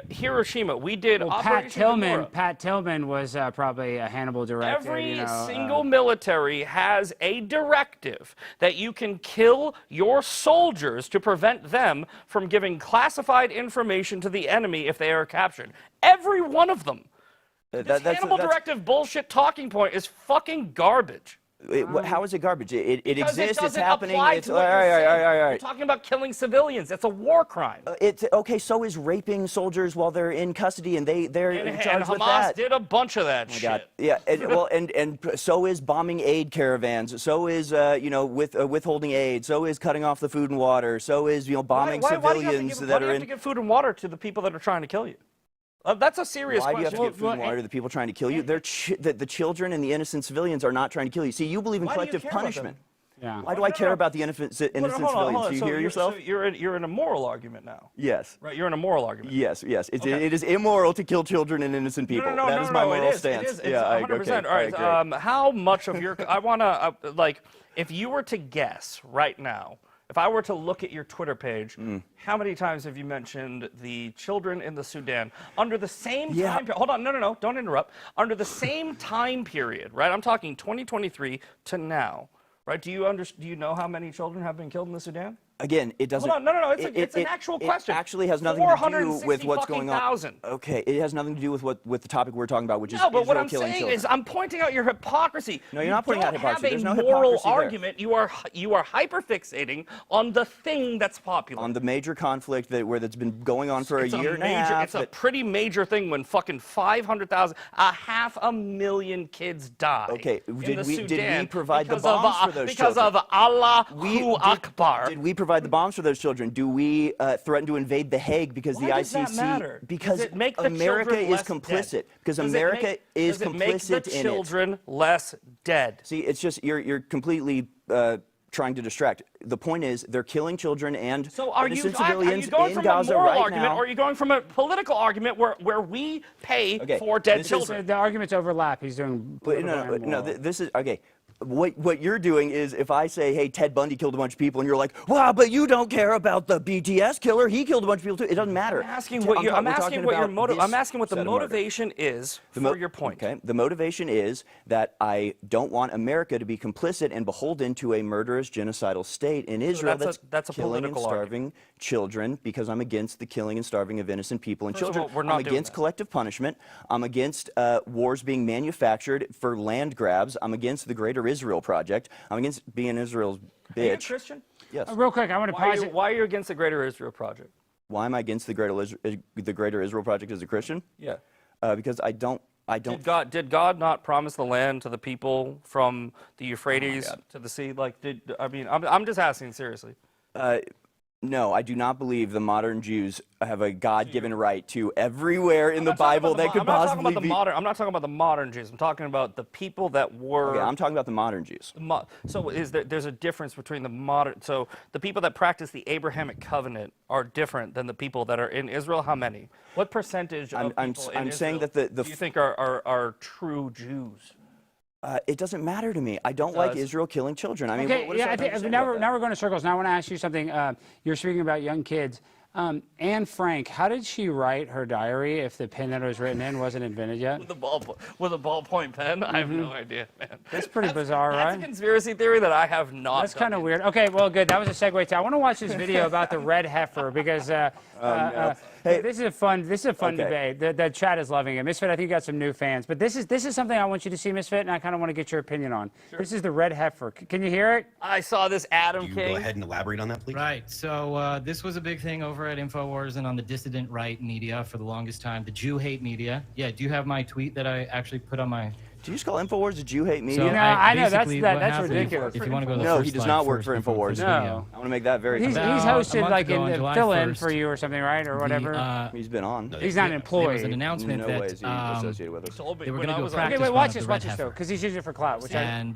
Hiroshima. We did Operation Menorah. Pat Tillman was probably a Hannibal Directive. Every single military has a directive that you can kill your soldiers to prevent them from giving classified information to the enemy if they are captured. Every one of them. This Hannibal Directive bullshit talking point is fucking garbage. How is it garbage? It exists. It's happening. It's all right. You're talking about killing civilians. It's a war crime. It's okay. So is raping soldiers while they're in custody, and they're in charge with that. Hamas did a bunch of that shit. God. Yeah. And so is bombing aid caravans. So is withholding aid. So is cutting off the food and water. So is bombing civilians that are in. Why do you have to give food and water to the people that are trying to kill you? That's a serious question. Why do you have to give food and water to the people trying to kill you? The children and the innocent civilians are not trying to kill you. See, you believe in collective punishment. Yeah. Why do I care about the innocent civilians? Do you hear yourself? So you're in a moral argument now. Yes. Right. You're in a moral argument. Yes. It is immoral to kill children and innocent people. That is my moral stance. It is. It's 100%. All right. How much of your I want to if you were to guess right now. If I were to look at your Twitter page, how many times have you mentioned the children in the Sudan under the same time period? Hold on, no, don't interrupt. Under the same time period, right? I'm talking 2023 to now, right? Do you know how many children have been killed in the Sudan? Again, it doesn't. Hold on, no. It's an actual question. It actually has nothing to do with what's going on. Okay, it has nothing to do with the topic we're talking about, which is Israel killing children. No, but what I'm saying is, I'm pointing out your hypocrisy. No, you're not pointing out hypocrisy. There's no hypocrisy. You hypocrisy have a moral argument. You are hyperfixating on the thing that's popular. On the major conflict that's been going on for a year and a half. It's a pretty major thing when fucking 500,000, 500,000 kids die. Okay, did we provide the bombs for those children? Because of Allahu Akbar. Did we provide the bombs for those children? Do we threaten to invade The Hague because the ICC? Does that matter? Because America is complicit. Because America is complicit in it. Does it make the children less dead? See, it's just you're completely trying to distract. The point is, they're killing children and innocent civilians in Gaza right now. Or are you going from a political argument where we pay for dead children? The arguments overlap. He's doing. No. This is okay. What you're doing is, if I say, hey, Ted Bundy killed a bunch of people, and you're like, wow, but you don't care about the BTS killer. He killed a bunch of people too. It doesn't matter. I'm asking what the motivation is for your point. Okay. The motivation is that I don't want America to be complicit and beholden to a murderous, genocidal state in Israel that's a killing and starving children, because I'm against the killing and starving of innocent people and children. I'm against collective punishment. I'm against wars being manufactured for land grabs. I'm against the Greater Israel Project. I'm against being Israel's bitch. Are you a Christian? Yes. Real quick, I want to pause it. Why are you against the Greater Israel Project? Why am I against the Greater Israel Project as a Christian? Yeah. Because I don't. Did God not promise the land to the people from the Euphrates to the sea? I'm just asking seriously. No, I do not believe the modern Jews have a God-given right to everywhere in the Bible that could possibly be. I'm not talking about the modern Jews. I'm talking about the people that were. Okay, I'm talking about the modern Jews. So there's a difference between the modern. So the people that practice the Abrahamic covenant are different than the people that are in Israel. How many? What percentage of people in Israel saying that do you think are true Jews? It doesn't matter to me. I don't like Israel killing children. I mean, now we're going to circles. Now I want to ask you something. You're speaking about young kids. Anne Frank, how did she write her diary if the pen that it was written in wasn't invented yet? With a ballpoint pen? I have no idea, man. That's pretty bizarre, right? That's a conspiracy theory that I have not. That's kind of weird. Okay, well, good. That was a segue. I want to watch this video about the red heifer because this is a fun debate. The chat is loving it. Misfit, I think you got some new fans, but this is something I want you to see, Misfit, and I kind of want to get your opinion on. Sure. This is the red heifer. Can you hear it? I saw this, Adam King. King. Go ahead and elaborate on that, please. Right. So this was a big thing over at Infowars and on the dissident right media for the longest time, the Jew hate media. Yeah, do you have my tweet that I actually put on my Do you just call Infowars a Jew hate media? So No, I know, that's basically what that's happened, ridiculous. If you want to go to the No, first he does slide not work first for before Infowars. the No. video. I want to make that very He's clear. About a hosted month like ago on in July fill-in 1st, for you or something, right, or whatever. He's been on. He's not an There employee. was an announcement no way is he that associated with us. Told me they were when going to I do a was practice Okay, wait, run watch of the this red though, heifer. because he's using it for clout. Which I, And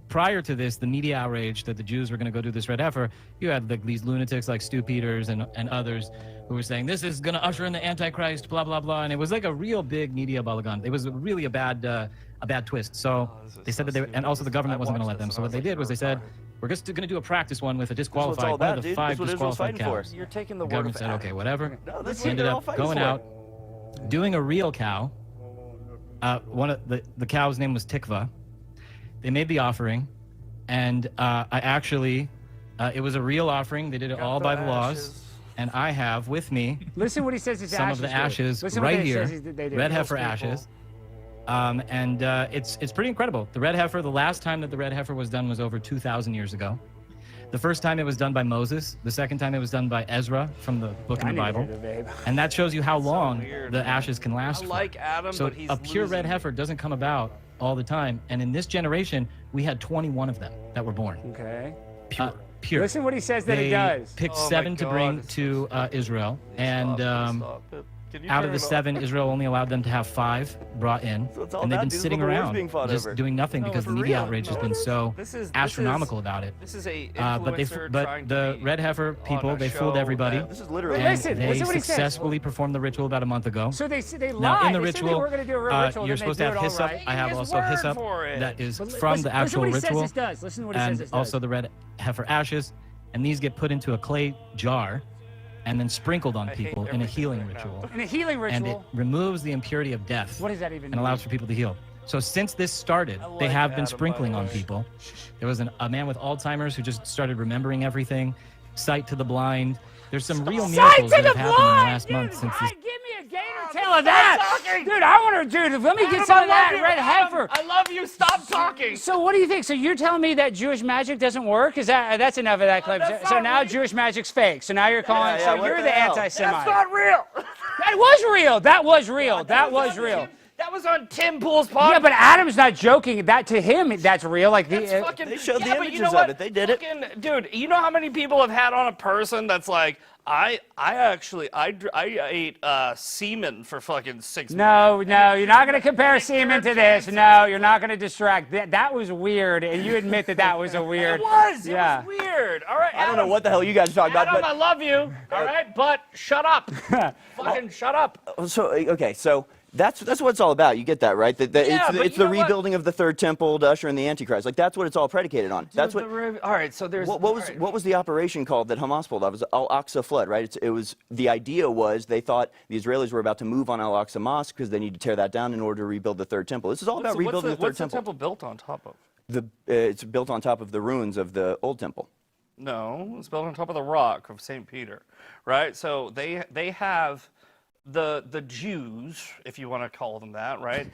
prior to this, the media outrage that the Jews were going to go do this red heifer, you had like these lunatics like Stu Peters and others who were saying this is going to usher in the Antichrist, blah blah blah, and it was like a real big media balagan. It was really a bad twist. So they said that they, and also the government wasn't going to let them. So what they did was they said, we're just going to do a practice one with a disqualified, all one about, of the dude. 5 That's what Israel's disqualified fighting for. cows. You're taking The the word government of said, okay, whatever. No, that's They what ended they're all up fighting going for. out, doing a real cow. One of the cow's name was Tikva. They made the offering, and I actually, it was a real offering. They did it all by the laws, and I have with me listen what he says his some ashes of the do. ashes Listen what right he here, says they do. red heifer ashes. And it's pretty incredible. The red heifer, the last time that the red heifer was done was over 2,000 years ago. The first time it was done by Moses. The second time it was done by Ezra from the book in the Bible. And that shows you how long weird, the man. ashes can last I for. like Adam, So but he's a pure red losing. heifer doesn't come about all the time. And in this generation, we had 21 of them that were born. Okay. Pure. Listen what he says that They he does. picked Oh my 7 to bring God. to Israel. And Stop it. Can you out turn of the it off? 7, Israel only allowed them to have 5 brought in, So it's all and they've about, been dude. This is sitting what the war's around being fought just over. doing nothing No, because for the media real. outrage has No, been so This is astronomical about it. This is a But influencer the red heifer people, they fooled everybody, This is literally. Wait, and listen, they listen what he says. successfully performed the ritual about a month ago. So they lied. Now in the They said they ritual, were going to do a real ritual, you're then they supposed to do have it all hyssop. right. I have His also word hyssop for it. that is But from the listen actual what he ritual, says this does. Listen to what he says and this also does. the red heifer ashes, and these get put into a clay jar and then sprinkled on I hate people in a everything healing right now. ritual. In a healing And it ritual, removes the impurity of death what does that even and allows for mean? people to heal. So since this started, they like have been Adam, sprinkling by the on way. people. There was a man with Alzheimer's who just started remembering everything, sight to the blind. There's some real miracles that have happened in the last month since this. Give me a gator tail of that. Dude, I want to, dude, let me get some of that red heifer. I love you. Stop talking. So what do you think? So you're telling me that Jewish magic doesn't work? Is that's enough of that clip? that's So not now real. Jewish magic's fake. So now you're calling. Yeah, so what you're the the hell? anti-Semite. That's not real. That was real. That was real. That was real. That was on Tim Pool's podcast. Yeah, but Adam's not joking. That to him, that's real. Like the. That's fucking, They showed the yeah, but images you know of what? it. They did it. Fucking, dude, you know how many people have had on a person that's like, I ate semen for fucking 6 months. No, you're not going to compare semen to this. No, you're not going to distract. That was weird, and you admit that was a weird. It was. It Yeah. was weird. All right, I don't know what the hell you guys are talking Adam, about, I love you. All right, but shut up. Fucking shut up. but so okay, so that's what it's all about. You get that, right? Yeah, but it's you the know what? rebuilding of the third temple to usher in the Antichrist. Like that's what it's all predicated on. That's what. All right, so there's. What was the operation called that Hamas pulled off? It was Al-Aqsa flood, right? It was the idea was they thought the Israelis were about to move on Al-Aqsa Mosque because they need to tear that down in order to rebuild the third temple. This is all about rebuilding the third What's the temple. temple built on top of? It's built on top of the ruins of the old temple. No, it's built on top of the rock of St. Peter, right? So they have the Jews, if you want to call them that, right?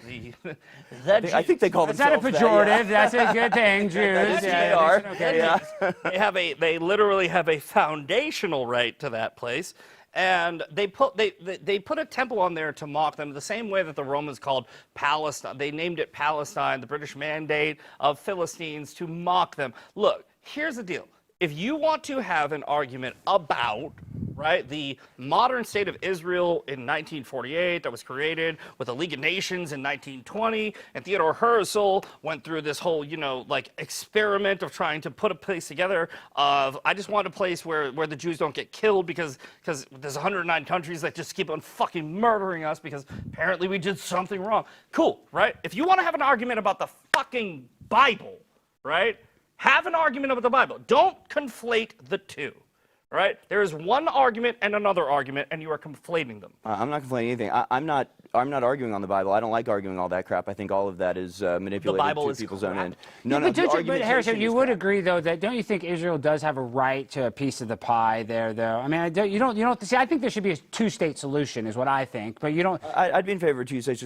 I think they call That's not a themselves that, yeah. pejorative. That's a good thing, Jews. They are. Okay. Yeah. they literally have a foundational right to that place. And they put a temple on there to mock them the same way that the Romans called Palestine. They named it Palestine, the British Mandate of Philistines, to mock them. Look, here's the deal. If you want to have an argument about, right, the modern state of Israel in 1948 that was created with the League of Nations in 1920, and Theodore Herzl went through this whole, like experiment of trying to put a place together of, I just want a place where the Jews don't get killed because there's 109 countries that just keep on fucking murdering us because apparently we did something wrong. Cool, right? If you want to have an argument about the fucking Bible, right? Have an argument about the Bible. Don't conflate the two, right? There is one argument and another argument, and you are conflating them. I'm not complaining anything. I'm not arguing on the Bible. I don't like arguing all that crap. I think all of that is manipulated Bible to is people's crap. own end. Yeah, No, but, the but argumentation Harrison, you is would crap. agree though that don't you think Israel does have a right to a piece of the pie there, though? I mean, you don't see. I think there should be a two-state solution, is what I think. But you don't. I'd be in favor of two states.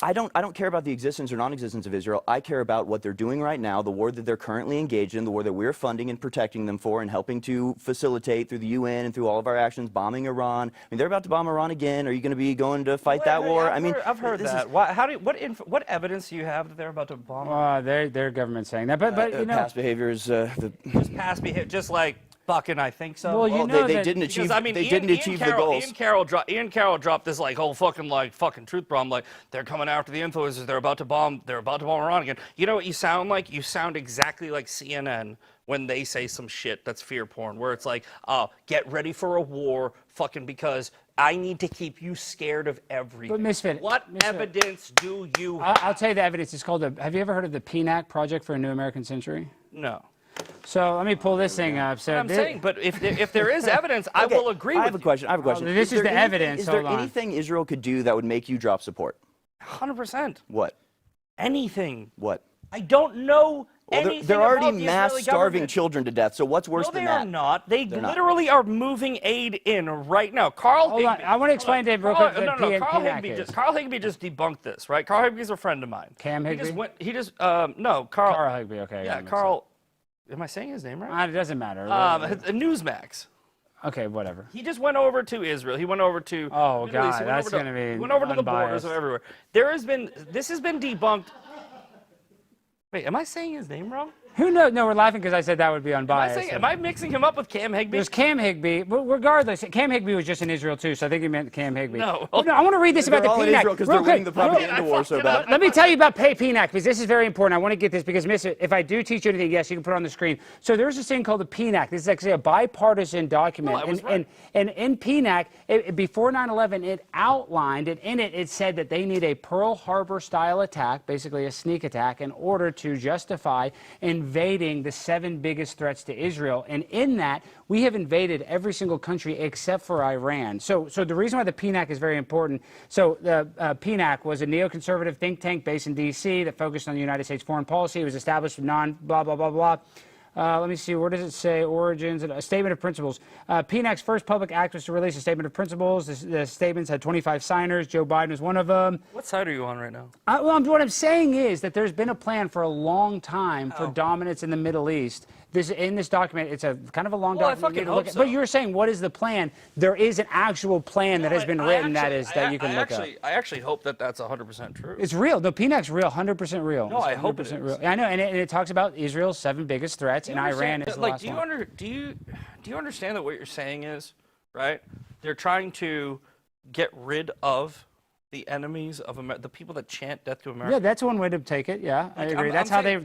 I don't care about the existence or non-existence of Israel. I care about what they're doing right now, the war that they're currently engaged in, the war that we're funding and protecting them for and helping to facilitate through the UN and through all of our actions, bombing Iran. I mean, they're about to bomb Iran again. Are you going to be going to fight that war? I've heard that. What evidence do you have that they're about to bomb? Their government's saying that, but you know, past behavior is just past behavior, just like fucking I think so. Well, you know they didn't achieve. Because, I mean, they didn't achieve the goals. Ian Carroll dropped this like whole fucking truth bomb. Like they're coming after the influencers. They're about to bomb Iran again. You know what you sound like? You sound exactly like CNN when they say some shit that's fear porn, where it's like, get ready for a war, fucking because I need to keep you scared of everything. But Misfit, evidence do you have? I'll tell you the evidence. It's called have you ever heard of the PNAC, Project for a New American Century? No. So let me pull this thing up. So I'm saying, but if there is evidence, I will agree with you. I have a question. This is the evidence. Is there anything Israel could do that would make you drop support? 100%. What? Anything. What? I don't know anything they're about already the mass Israeli starving government. children to death. So what's worse than that? No, they are not. They They're not. literally are moving aid in right now. Hold on. I want to explain to you real quick what PNAC is. Carl Higbee just debunked this, right? Carl Higbee's a friend of mine. Cam Higbee? No, Carl. Carl Higbee, okay. Yeah, Carl. Am I saying his name right? It doesn't matter. Newsmax. Okay, whatever. He just went over to Israel. He went over to. Oh, Middle East. God, that's going to be He went over to the borders unbiased. of everywhere. This has been debunked. Wait, am I saying his name wrong? Who knows? No, we're laughing because I said that would be unbiased. Am I mixing him up with Cam Higbee? There's Cam Higbee, but regardless, Cam Higbee was just in Israel too, so I think he meant Cam Higbee. No. Oh, no, I want to read this about the all in PNAC. Israel because Real they're winning quick. the propaganda war so bad. Let me tell you about PNAC because this is very important. I want to get this because, if I do teach you anything, yes, you can put it on the screen. So there's this thing called the PNAC. This is actually a bipartisan document. No, I was right. And in PNAC, before 9/11, it outlined, and in it said that they need a Pearl Harbor style attack, basically a sneak attack, in order to justify invading the 7 biggest threats to Israel. And in that, we have invaded every single country except for Iran. So the reason why the PNAC is very important, so the PNAC was a neoconservative think tank based in D.C. that focused on the United States foreign policy. It was established with blah, blah, blah, blah. Let me see, where does it say? Origins, a statement of principles. PNAC's first public act was to release a statement of principles. The statements had 25 signers. Joe Biden was one of them. What side are you on right now? What I'm saying is that there's been a plan for a long time for dominance in the Middle East. In this document, it's a kind of a long document. I fucking hope so. But you're saying, what is the plan? There is an actual plan that has been written that you can look up. I actually hope that that's 100% true. It's real. The PNAC's real, 100% real. No, I hope it is. Real. I know, and it talks about Israel's 7 biggest threats, and Iran is the last one. Do you understand that what you're saying is, right? They're trying to get rid of the enemies of America, the people that chant death to America. Yeah, that's one way to take it. Yeah, I agree. That's how they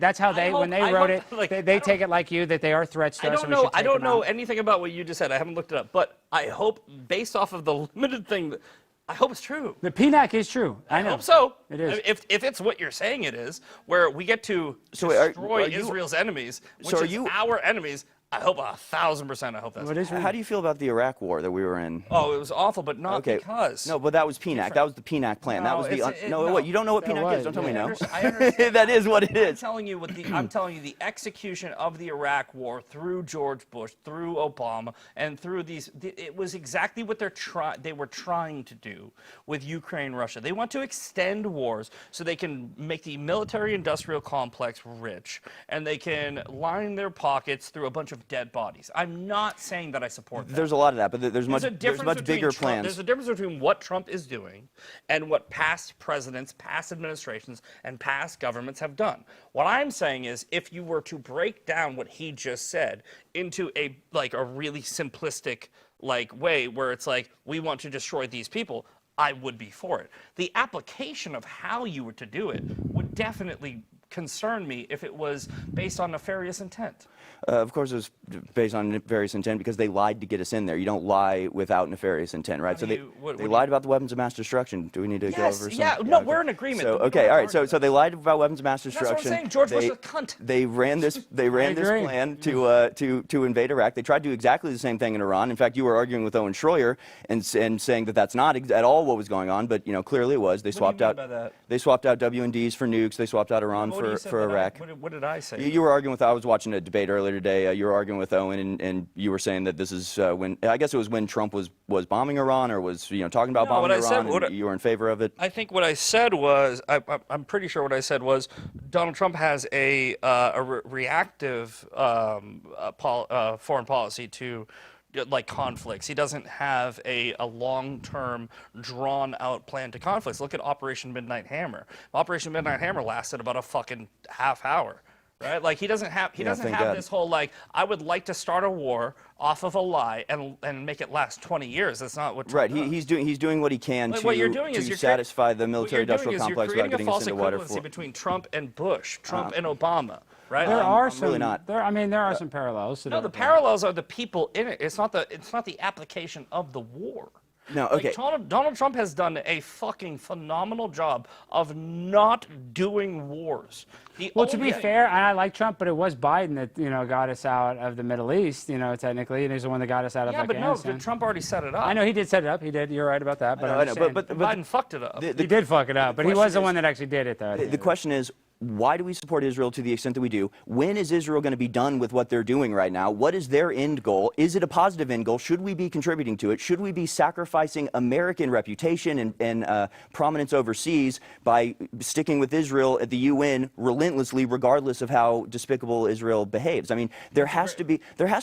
when they I wrote hope, it, they take it like you, that they are threats to us. I don't know anything about what you just said. I haven't looked it up, but I hope, based off of the limited thing, I hope it's true. The PNAC is true. I know. I hope so. It is. If it's what you're saying it is, where we get to destroy Israel's enemies, which is our enemies, I hope 1,000%. I hope that's. What is How do you feel about the Iraq war that we were in? Oh, it was awful, but not because. No, but that was PNAC. That was the PNAC plan. That was what? You don't know what PNAC is? Don't tell me no. I understand. That is what it is. I'm telling you the execution of the Iraq war through George Bush, through Obama, and through these. It was exactly what they were trying to do with Ukraine, Russia. They want to extend wars so they can make the military-industrial complex rich, and they can line their pockets through a bunch of dead bodies. I'm not saying that I support that. There's a lot of that, but there's much bigger plans. There's a difference between what Trump is doing and what past presidents, past administrations, and past governments have done. What I'm saying is, if you were to break down what he just said into a really simplistic way where it's like, we want to destroy these people, I would be for it. The application of how you were to do it would definitely concern me if it was based on nefarious intent. Of course, it was based on nefarious intent because they lied to get us in there. You don't lie without nefarious intent, right? So they lied about the weapons of mass destruction. Do we need to go over some? No, we're in agreement. So all right. So they lied about weapons of mass destruction. That's what I'm saying. George Bush is a cunt. They ran this plan to invade Iraq. They tried to do exactly the same thing in Iran. In fact, you were arguing with Owen Schroyer and saying that that's not at all what was going on. But clearly it was. They swapped out WMDs for nukes. They swapped out Iran for said Iraq. What did I say? You were arguing with. I was watching a debate earlier today. You were arguing with Owen, and you were saying that this is when I guess it was when Trump was bombing Iran, or was talking about bombing Iran, and you were in favor of it. I think what I said was I'm pretty sure what I said was Donald Trump has a reactive foreign policy to like conflicts. He doesn't have a long-term, drawn-out plan to conflicts. Look at Operation Midnight Hammer. Operation Midnight Hammer lasted about a fucking half hour, right? Like he doesn't have this whole like I would like to start a war off of a lie and make it last 20 years. That's not what Trump does. He's doing what he can what you're doing is to satisfy the military-industrial complex without you're creating a false water. equivalency between Trump and Bush, Trump and Obama. Right? There are some. really not. There are some parallels. No, the parallels are the people in it. It's not the application of the war. No, okay. Like Donald Trump has done a fucking phenomenal job of not doing wars. Well, to be fair, I like Trump, but it was Biden that got us out of the Middle East, technically, and he's the one that got us out of Afghanistan. Yeah, but no, Trump already set it up. I know he did set it up. He did. You're right about that. But I know, but Biden fucked it up. He did fuck it up, but he was the one that actually did it, though. The question is, why do we support Israel to the extent that we do? When is Israel going to be done with what they're doing right now? What is their end goal? Is it a positive end goal? Should we be contributing to it? Should we be sacrificing American reputation and prominence overseas by sticking with Israel at the UN relentlessly, regardless of how despicable Israel behaves? I mean, there has to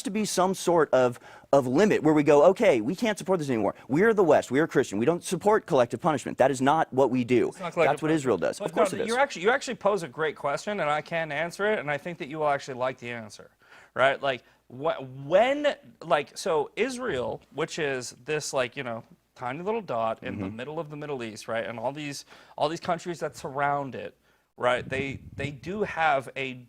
be some sort of limit where we go, okay, we can't support this anymore. We're the West. We are Christian. We don't support collective punishment. That is not what we do. That's what Israel does. Of course it is. You actually pose a great question, and I can answer it, and I think that you will actually like the answer, right? Like so Israel, which is this tiny little dot in the middle of the Middle East, right, and all these countries that surround it, right? They do have a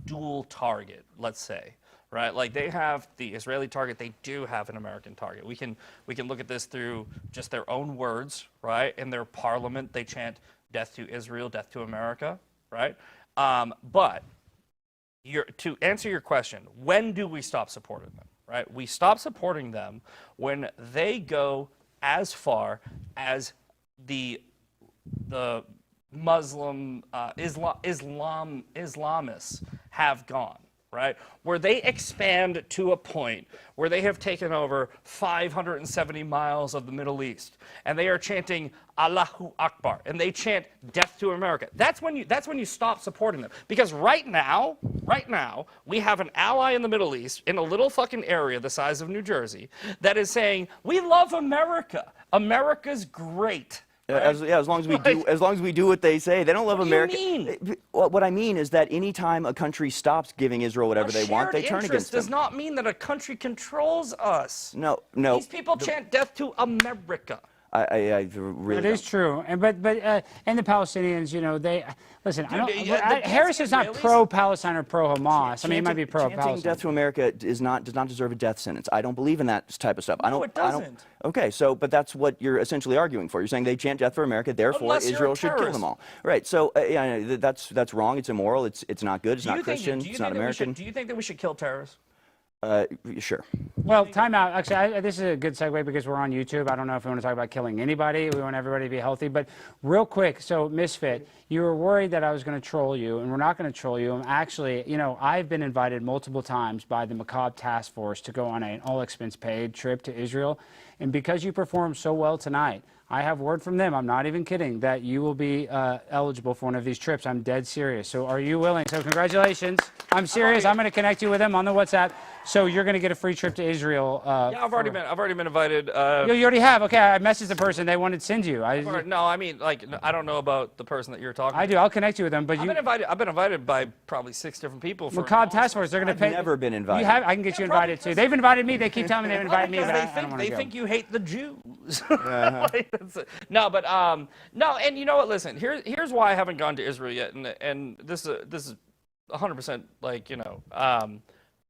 dual target, let's say. Right, like they have the Israeli target, they do have an American target. We can look at this through just their own words, right? In their parliament, they chant "Death to Israel, death to America," right? But to answer your question, when do we stop supporting them? Right, we stop supporting them when they go as far as the Muslim Islamists have gone. Right, where they expand to a point where they have taken over 570 miles of the Middle East, and they are chanting Allahu Akbar, and they chant "Death to America." That's when you stop supporting them, because right now, we have an ally in the Middle East in a little fucking area the size of New Jersey that is saying we love America. America's great. Right? As long as we do what they say. They don't love America. What do you mean? What I mean is that anytime a country stops giving Israel whatever they want, they turn against them. Does not mean that a country controls us. No. These people chant "Death to America." I really. It is true, and the Palestinians, they listen. Harris is not pro-Palestine or pro-Hamas. I mean, he might be pro-Palestine. Chanting "Death to America" does not deserve a death sentence. I don't believe in that type of stuff. No, it doesn't. Okay, but that's what you're essentially arguing for. You're saying they chant "Death for America," therefore Israel should kill them all. Right. So that's wrong. It's immoral. It's not good. It's not Christian. It's not American. Do you think that we should kill terrorists? Sure. Well, time out. Actually, this is a good segue because we're on YouTube. I don't know if we want to talk about killing anybody. We want everybody to be healthy. But real quick, so Misfit, you were worried that I was going to troll you, and we're not going to troll you. I'm actually, I've been invited multiple times by the Macabre Task Force to go on an all-expense-paid trip to Israel. And because you performed so well tonight, I have word from them, I'm not even kidding, that you will be eligible for one of these trips. I'm dead serious. So are you willing? So congratulations. I'm serious. I'm going to connect you with them on the WhatsApp. So you're going to get a free trip to Israel. Yeah, I've already been invited. You already have? Okay, I messaged the person. They wanted to send you. No, I mean, I don't know about the person that you're talking to. I do. I'll connect you with them. But I've been invited by probably 6 different people. Macabre Task Force, they're going to pay. I've never been invited. You have? I can get you invited too. They've invited me. They keep telling me they've invited me, but I don't want to go. They think you hate the Jews. No, but no, and you know what? Listen, here's why I haven't gone to Israel yet, and this is 100%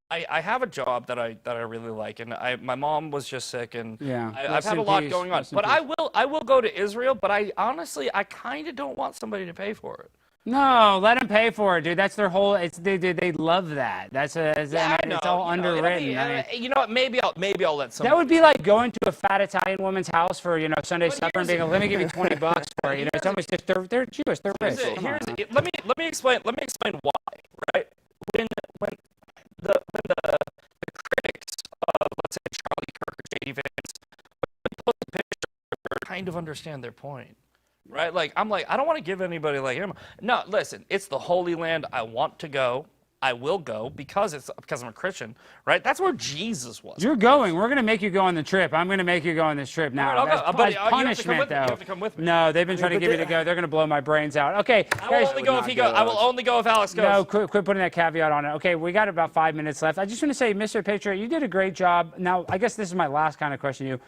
I have a job that I really like, and my mom was just sick, and I've had a lot going on. But I will go to Israel, but I honestly kind of don't want somebody to pay for it. No, let them pay for it, dude. That's their whole. They love that. It's all underwritten. I mean, you know what? Maybe I'll let some. That would be like going to a fat Italian woman's house for Sunday supper and being like, "Let me give you $20 for it." It's almost just they're Jewish, they're rich. Let me explain why. Right? When the critics of, let's say, Charlie Kirk or J.D. Vance, when they post a picture, kind of understand their point. Right? Like, I'm like, I don't want to give anybody like him. No, listen, it's the Holy Land. I want to go. I will go because I'm a Christian, right? That's where Jesus was. You're going. We're going to make you go on the trip. I'm going to make you go on this trip now. Right, I'll go. As punishment, though. You have to come with me. No, they've been trying to get me to go. They're going to blow my brains out. Okay, I will only go if he goes. I will only go if Alex goes. No, quit putting that caveat on it. Okay, we got about 5 minutes left. I just want to say, Mr. Patriot, you did a great job. Now, I guess this is my last kind of question to you.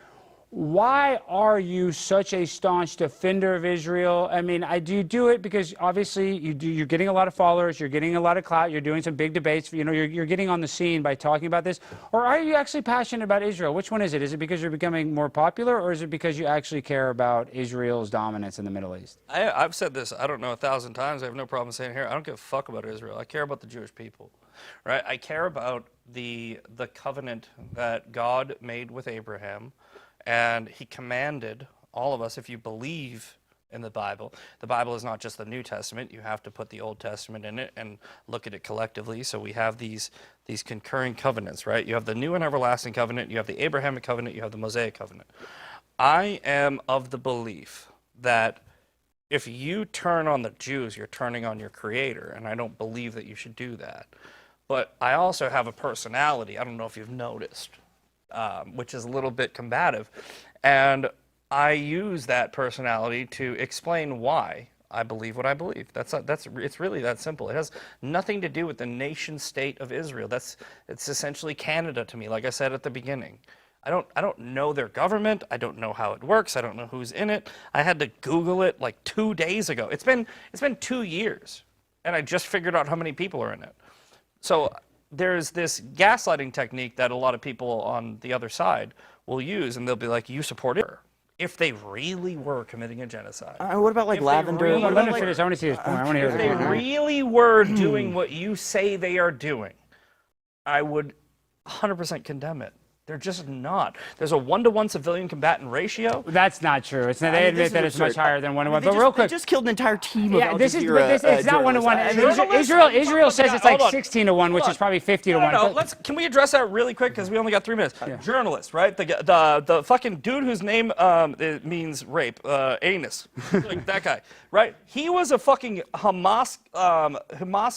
Why are you such a staunch defender of Israel? I mean, do you do it because obviously you're getting a lot of followers, you're getting a lot of clout, you're doing some big debates, you're getting on the scene by talking about this, or are you actually passionate about Israel? Which one is it? Is it because you're becoming more popular, or is it because you actually care about Israel's dominance in the Middle East? I've said this, I don't know, 1,000 times. I have no problem saying it here. I don't give a fuck about Israel. I care about the Jewish people, right? I care about the covenant that God made with Abraham. And he commanded all of us, if you believe in the Bible is not just the New Testament. You have to put the Old Testament in it and look at it collectively. So we have these concurring covenants, right? You have the new and everlasting covenant, you have the Abrahamic covenant, you have the Mosaic covenant. I am of the belief that if you turn on the Jews, you're turning on your Creator, and I don't believe that you should do that. But I also have a personality, I don't know if you've noticed, which is a little bit combative, and I use that personality to explain why I believe what I believe. It's really that simple. It has nothing to do with the nation state of Israel. It's essentially Canada to me, like I said at the beginning. I don't know their government. I don't know how it works. I don't know who's in it. I had to Google it like 2 days ago. It's been 2 years, and I just figured out how many people are in it. So there's this gaslighting technique that a lot of people on the other side will use, and they'll be like, you support it. If they really were committing a genocide. What about like lavender? I want to see this point. I want to hear If they really were doing what you say they are doing, I would 100% condemn it. They're just not. There's a 1-to-1 civilian combatant ratio. That's not true. They admit that it's much higher than 1-to-1. But real quick, they just killed an entire team of Al it's Jazeera not 1-to-1. Israel says it's like 16-to-1, which is probably 50-to-1. No. Can we address that really quick because we only got 3 minutes? Yeah. Journalist, right? The fucking dude whose name it means rape, anus, like that guy, right? He was a fucking Hamas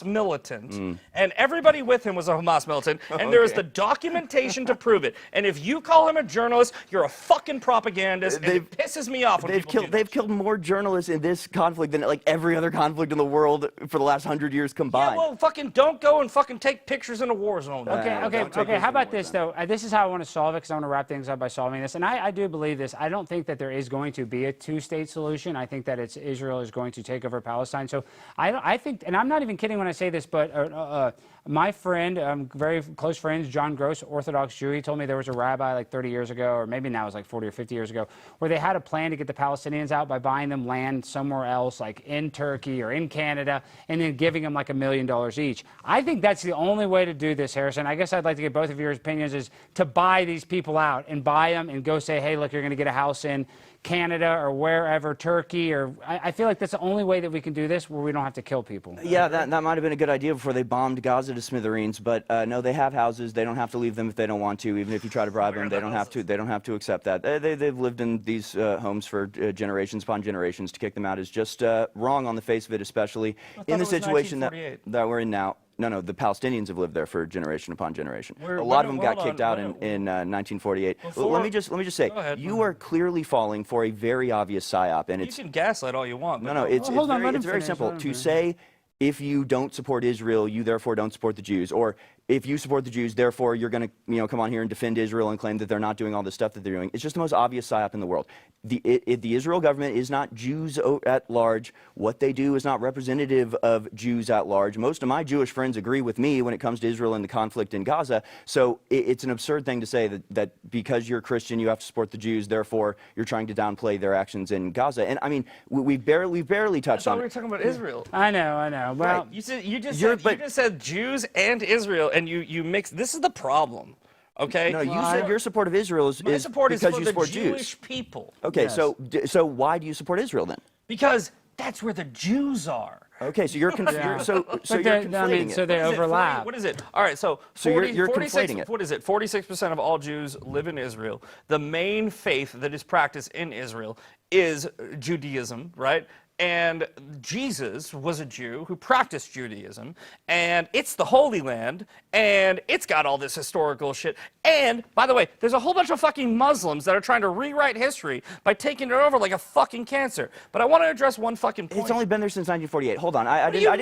militant, and everybody with him was a Hamas militant, and there is the documentation to prove it. And if you call him a journalist, you're a fucking propagandist, and it pisses me off when people do this. They've killed more journalists in this conflict than like every other conflict in the world for the last 100 years combined. Yeah, well, fucking don't go and fucking take pictures in a war zone. Okay. How about this, though? This is how I want to solve it, because I want to wrap things up by solving this. And I do believe this. I don't think that there is going to be a two-state solution. I think that Israel is going to take over Palestine. So I think, and I'm not even kidding when I say this, but my friend, very close friends, John Gross, Orthodox Jew, he told me there was a rabbi like 30 years ago, or maybe now it's like 40 or 50 years ago, where they had a plan to get the Palestinians out by buying them land somewhere else, like in Turkey or in Canada, and then giving them like $1 million each. I think that's the only way to do this, Harrison. I guess I'd like to get both of your opinions, is to buy these people out and buy them and go say, hey, look, you're going to get a house in Canada or wherever, Turkey, or I feel like that's the only way that we can do this where we don't have to kill people. Yeah, that might have been a good idea before they bombed Gaza to smithereens, but no, they have houses. They don't have to leave them if they don't want to. Even if you try to bribe them, they don't have to. They don't have to accept that. They've lived in these homes for generations upon generations. To kick them out is just wrong on the face of it, especially in the situation that we're in now. No, the Palestinians have lived there for generation upon generation. A lot of them got kicked out in 1948. Let me just say, you are clearly falling for a very obvious psyop, and you can gaslight all you want. No, it's very simple to say. if you don't support Israel, you therefore don't support the Jews, or if you support the Jews, therefore you're going to come on here and defend Israel and claim that they're not doing all the stuff that they're doing. It's just the most obvious psyop in the world. The Israel government is not Jews at large. What they do is not representative of Jews at large. Most of my Jewish friends agree with me when it comes to Israel and the conflict in Gaza. So it's an absurd thing to say that because you're Christian, you have to support the Jews, therefore you're trying to downplay their actions in Gaza. And I mean, we've barely touched on it. We were talking about Israel. I know. Well, right. You just said Jews and Israel, and you mix. This is the problem. Okay. No, you said your support of Israel is because you support Jews. Jewish people. Okay, Yes. so why do you support Israel then? Because that's where the Jews are. Okay, so you're confused. So but you're conflating so they overlap. What is it? All right, so you're conflating it. What is it? 46% of all Jews live in Israel. The main faith that is practiced in Israel is Judaism, right? And Jesus was a Jew who practiced Judaism, and it's the Holy Land, and it's got all this historical shit. And, by the way, there's a whole bunch of fucking Muslims that are trying to rewrite history by taking it over like a fucking cancer. But I want to address one fucking point. It's only been there since 1948. Hold on, I We got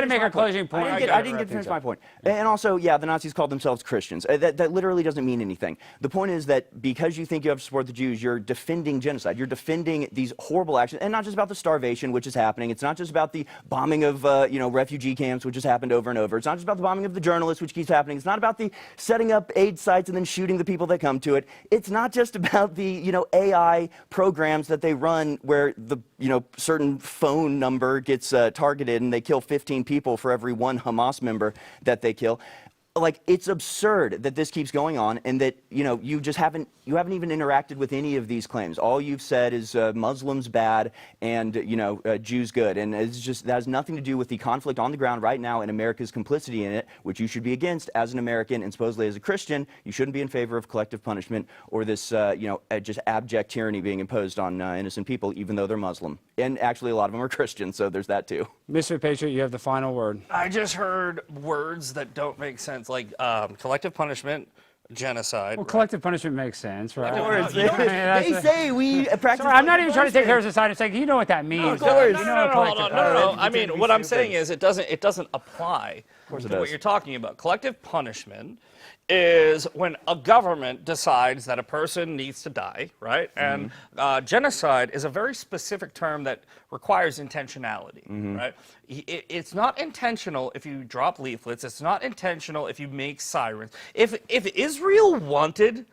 to make a closing point. I didn't get to finish my point. And also, yeah, the Nazis called themselves Christians. That literally doesn't mean anything. The point is that because you think you have to support the Jews, you're defending genocide. You're defending these horrible actions, and not just about the starvation, which is happening. It's not just about the bombing of refugee camps, which has happened over and over. It's not just about the bombing of the journalists, which keeps happening. It's not about the setting up aid sites and then shooting the people that come to it. It's not just about the AI programs that they run where the certain phone number gets targeted and they kill 15 people for every one Hamas member that they kill. Like, it's absurd that this keeps going on, and that you haven't even interacted with any of these claims. All you've said is Muslims bad and Jews good, and that has nothing to do with the conflict on the ground right now and America's complicity in it, which you should be against as an American, and supposedly as a Christian, you shouldn't be in favor of collective punishment or this just abject tyranny being imposed on innocent people, even though they're Muslim. And actually, a lot of them are Christian, so there's that too. Misfit Patriot, you have the final word. I just heard words that don't make sense, like collective punishment, genocide. Well, collective punishment makes sense, right? They say we practice. Sorry, I'm not even trying to take Harris's side. It's like, you know what that means. No. I mean, what I'm saying is it doesn't apply to what you're talking about. Collective punishment is when a government decides that a person needs to die, right? And genocide is a very specific term that requires intentionality, right? It's not intentional if you drop leaflets. It's not intentional if you make sirens. If Israel wanted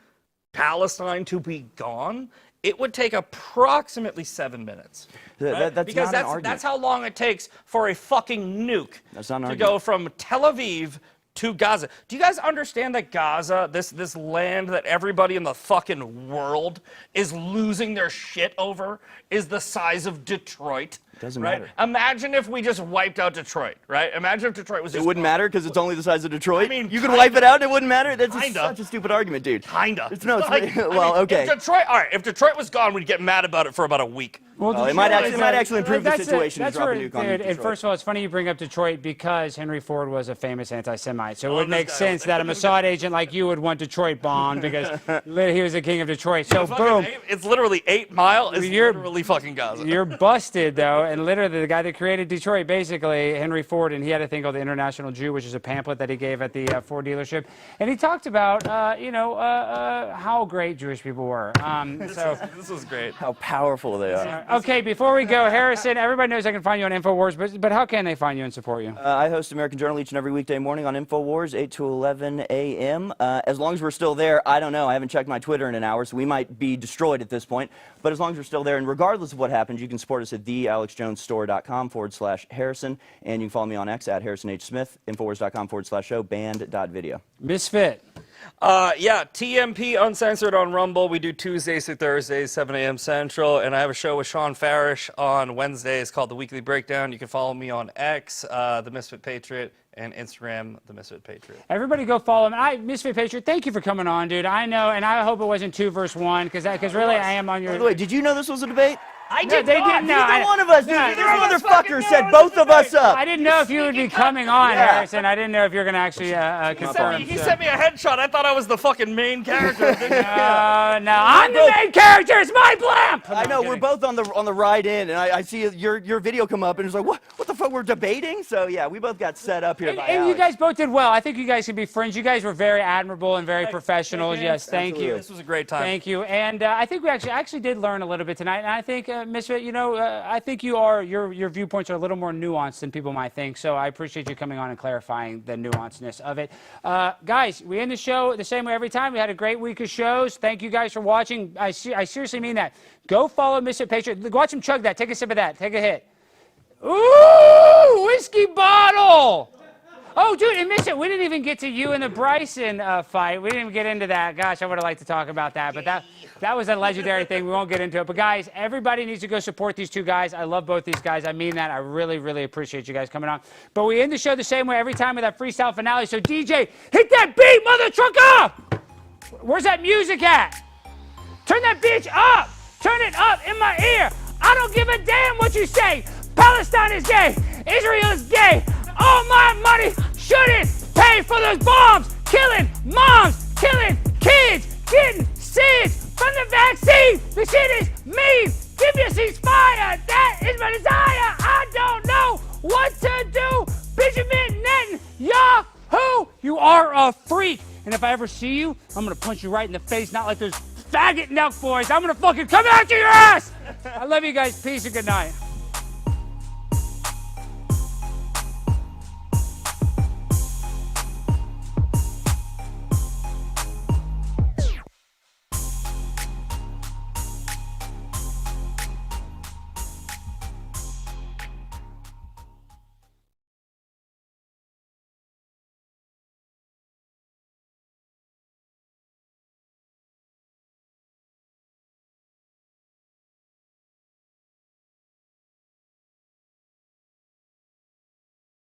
Palestine to be gone, it would take approximately 7 minutes. Right? Because that's how long it takes for a fucking nuke to go from Tel Aviv to Gaza. Do you guys understand that Gaza, this land that everybody in the fucking world is losing their shit over, is the size of Detroit? Doesn't right? matter. Imagine if we just wiped out Detroit, right? Imagine if Detroit was just... It wouldn't matter because it's only the size of Detroit? I mean, you could wipe it out and it wouldn't matter? That's Kinda. such a stupid argument, dude. Kinda. Okay. If Detroit was gone, we'd get mad about it for about a week. Well, it might actually improve the situation to drop a nuke on Detroit. And first of all, it's funny you bring up Detroit because Henry Ford was a famous anti-Semite. So it would make sense that a Mossad agent like you would want Detroit bombed because he was the king of Detroit. So boom. It's literally 8 Mile. It's literally fucking Gaza. You're busted, though. And literally the guy that created Detroit, basically, Henry Ford, and he had a thing called the International Jew, which is a pamphlet that he gave at the Ford dealership. And he talked about, how great Jewish people were. This was great. How powerful they are. Okay, before we go, Harrison, everybody knows I can find you on Infowars, but how can they find you and support you? I host American Journal each and every weekday morning on Infowars, 8 to 11 a.m. As long as we're still there, I don't know. I haven't checked my Twitter in an hour, so we might be destroyed at this point. But as long as we're still there, and regardless of what happens, you can support us at thealexjonesstore.com/Harrison, and you can follow me on X at Harrison H. Smith, Infowars.com/show, band.video. Misfit. TMP Uncensored on Rumble. We do Tuesdays through Thursdays, 7 a.m. Central, and I have a show with Sean Farish on Wednesdays called The Weekly Breakdown. You can follow me on X, The Misfit Patriot, and Instagram, The Misfit Patriot. Everybody go follow him. Misfit Patriot, thank you for coming on, dude. I know, and I hope it wasn't 2 versus 1, because really I am on your... By the way, did you know this was a debate? I No, did they not. didn't know. Neither one of us did. No, This neither of us motherfucker set both of us up. I didn't know if you would be coming on, Yeah. Harrison. I didn't know if you're going to actually confirm. He sent me a headshot. I thought I was the fucking main character. No, I'm the main character. It's my blimp. I know, we're both on the ride in, and I see your video come up, and it's like, what the fuck, we're debating? So, yeah, we both got set up here by And you Alex. guys both did well. I think you guys can be friends. You guys were very admirable and very professional. Yes, thank you. This was a great time. Thank you. And I think we actually did learn a little bit tonight. And I think, Misfit, I think your viewpoints are a little more nuanced than people might think. So I appreciate you coming on and clarifying the nuancedness of it. Guys, we end the show the same way every time. We had a great week of shows. Thank you guys for watching. I seriously mean that. Go follow Misfit Patriot. Watch him chug that. Take a sip of that. Take a hit. Ooh, whiskey bottle. Oh, dude, and Misfit, we didn't even get to you and the Bryson fight. We didn't even get into that. Gosh, I would have liked to talk about that. But that was a legendary thing. We won't get into it. But, guys, everybody needs to go support these two guys. I love both these guys. I mean that. I really, really appreciate you guys coming on. But we end the show the same way every time with that freestyle finale. So, DJ, hit that beat, mother trucker! Where's that music at? Turn that bitch up! Turn it up in my ear! I don't give a damn what you say! Palestine is gay! Israel is gay! All my money shouldn't pay for those bombs! Killing moms! Killing kids! Getting sick from the vaccine! The shit is mean! Give me a ceasefire! That is my desire! I don't know what to do! Benjamin Netanyahu! You are a freak! And if I ever see you, I'm gonna punch you right in the face, not like those faggot Nelk boys. I'm gonna fucking come after your ass! I love you guys. Peace and good night.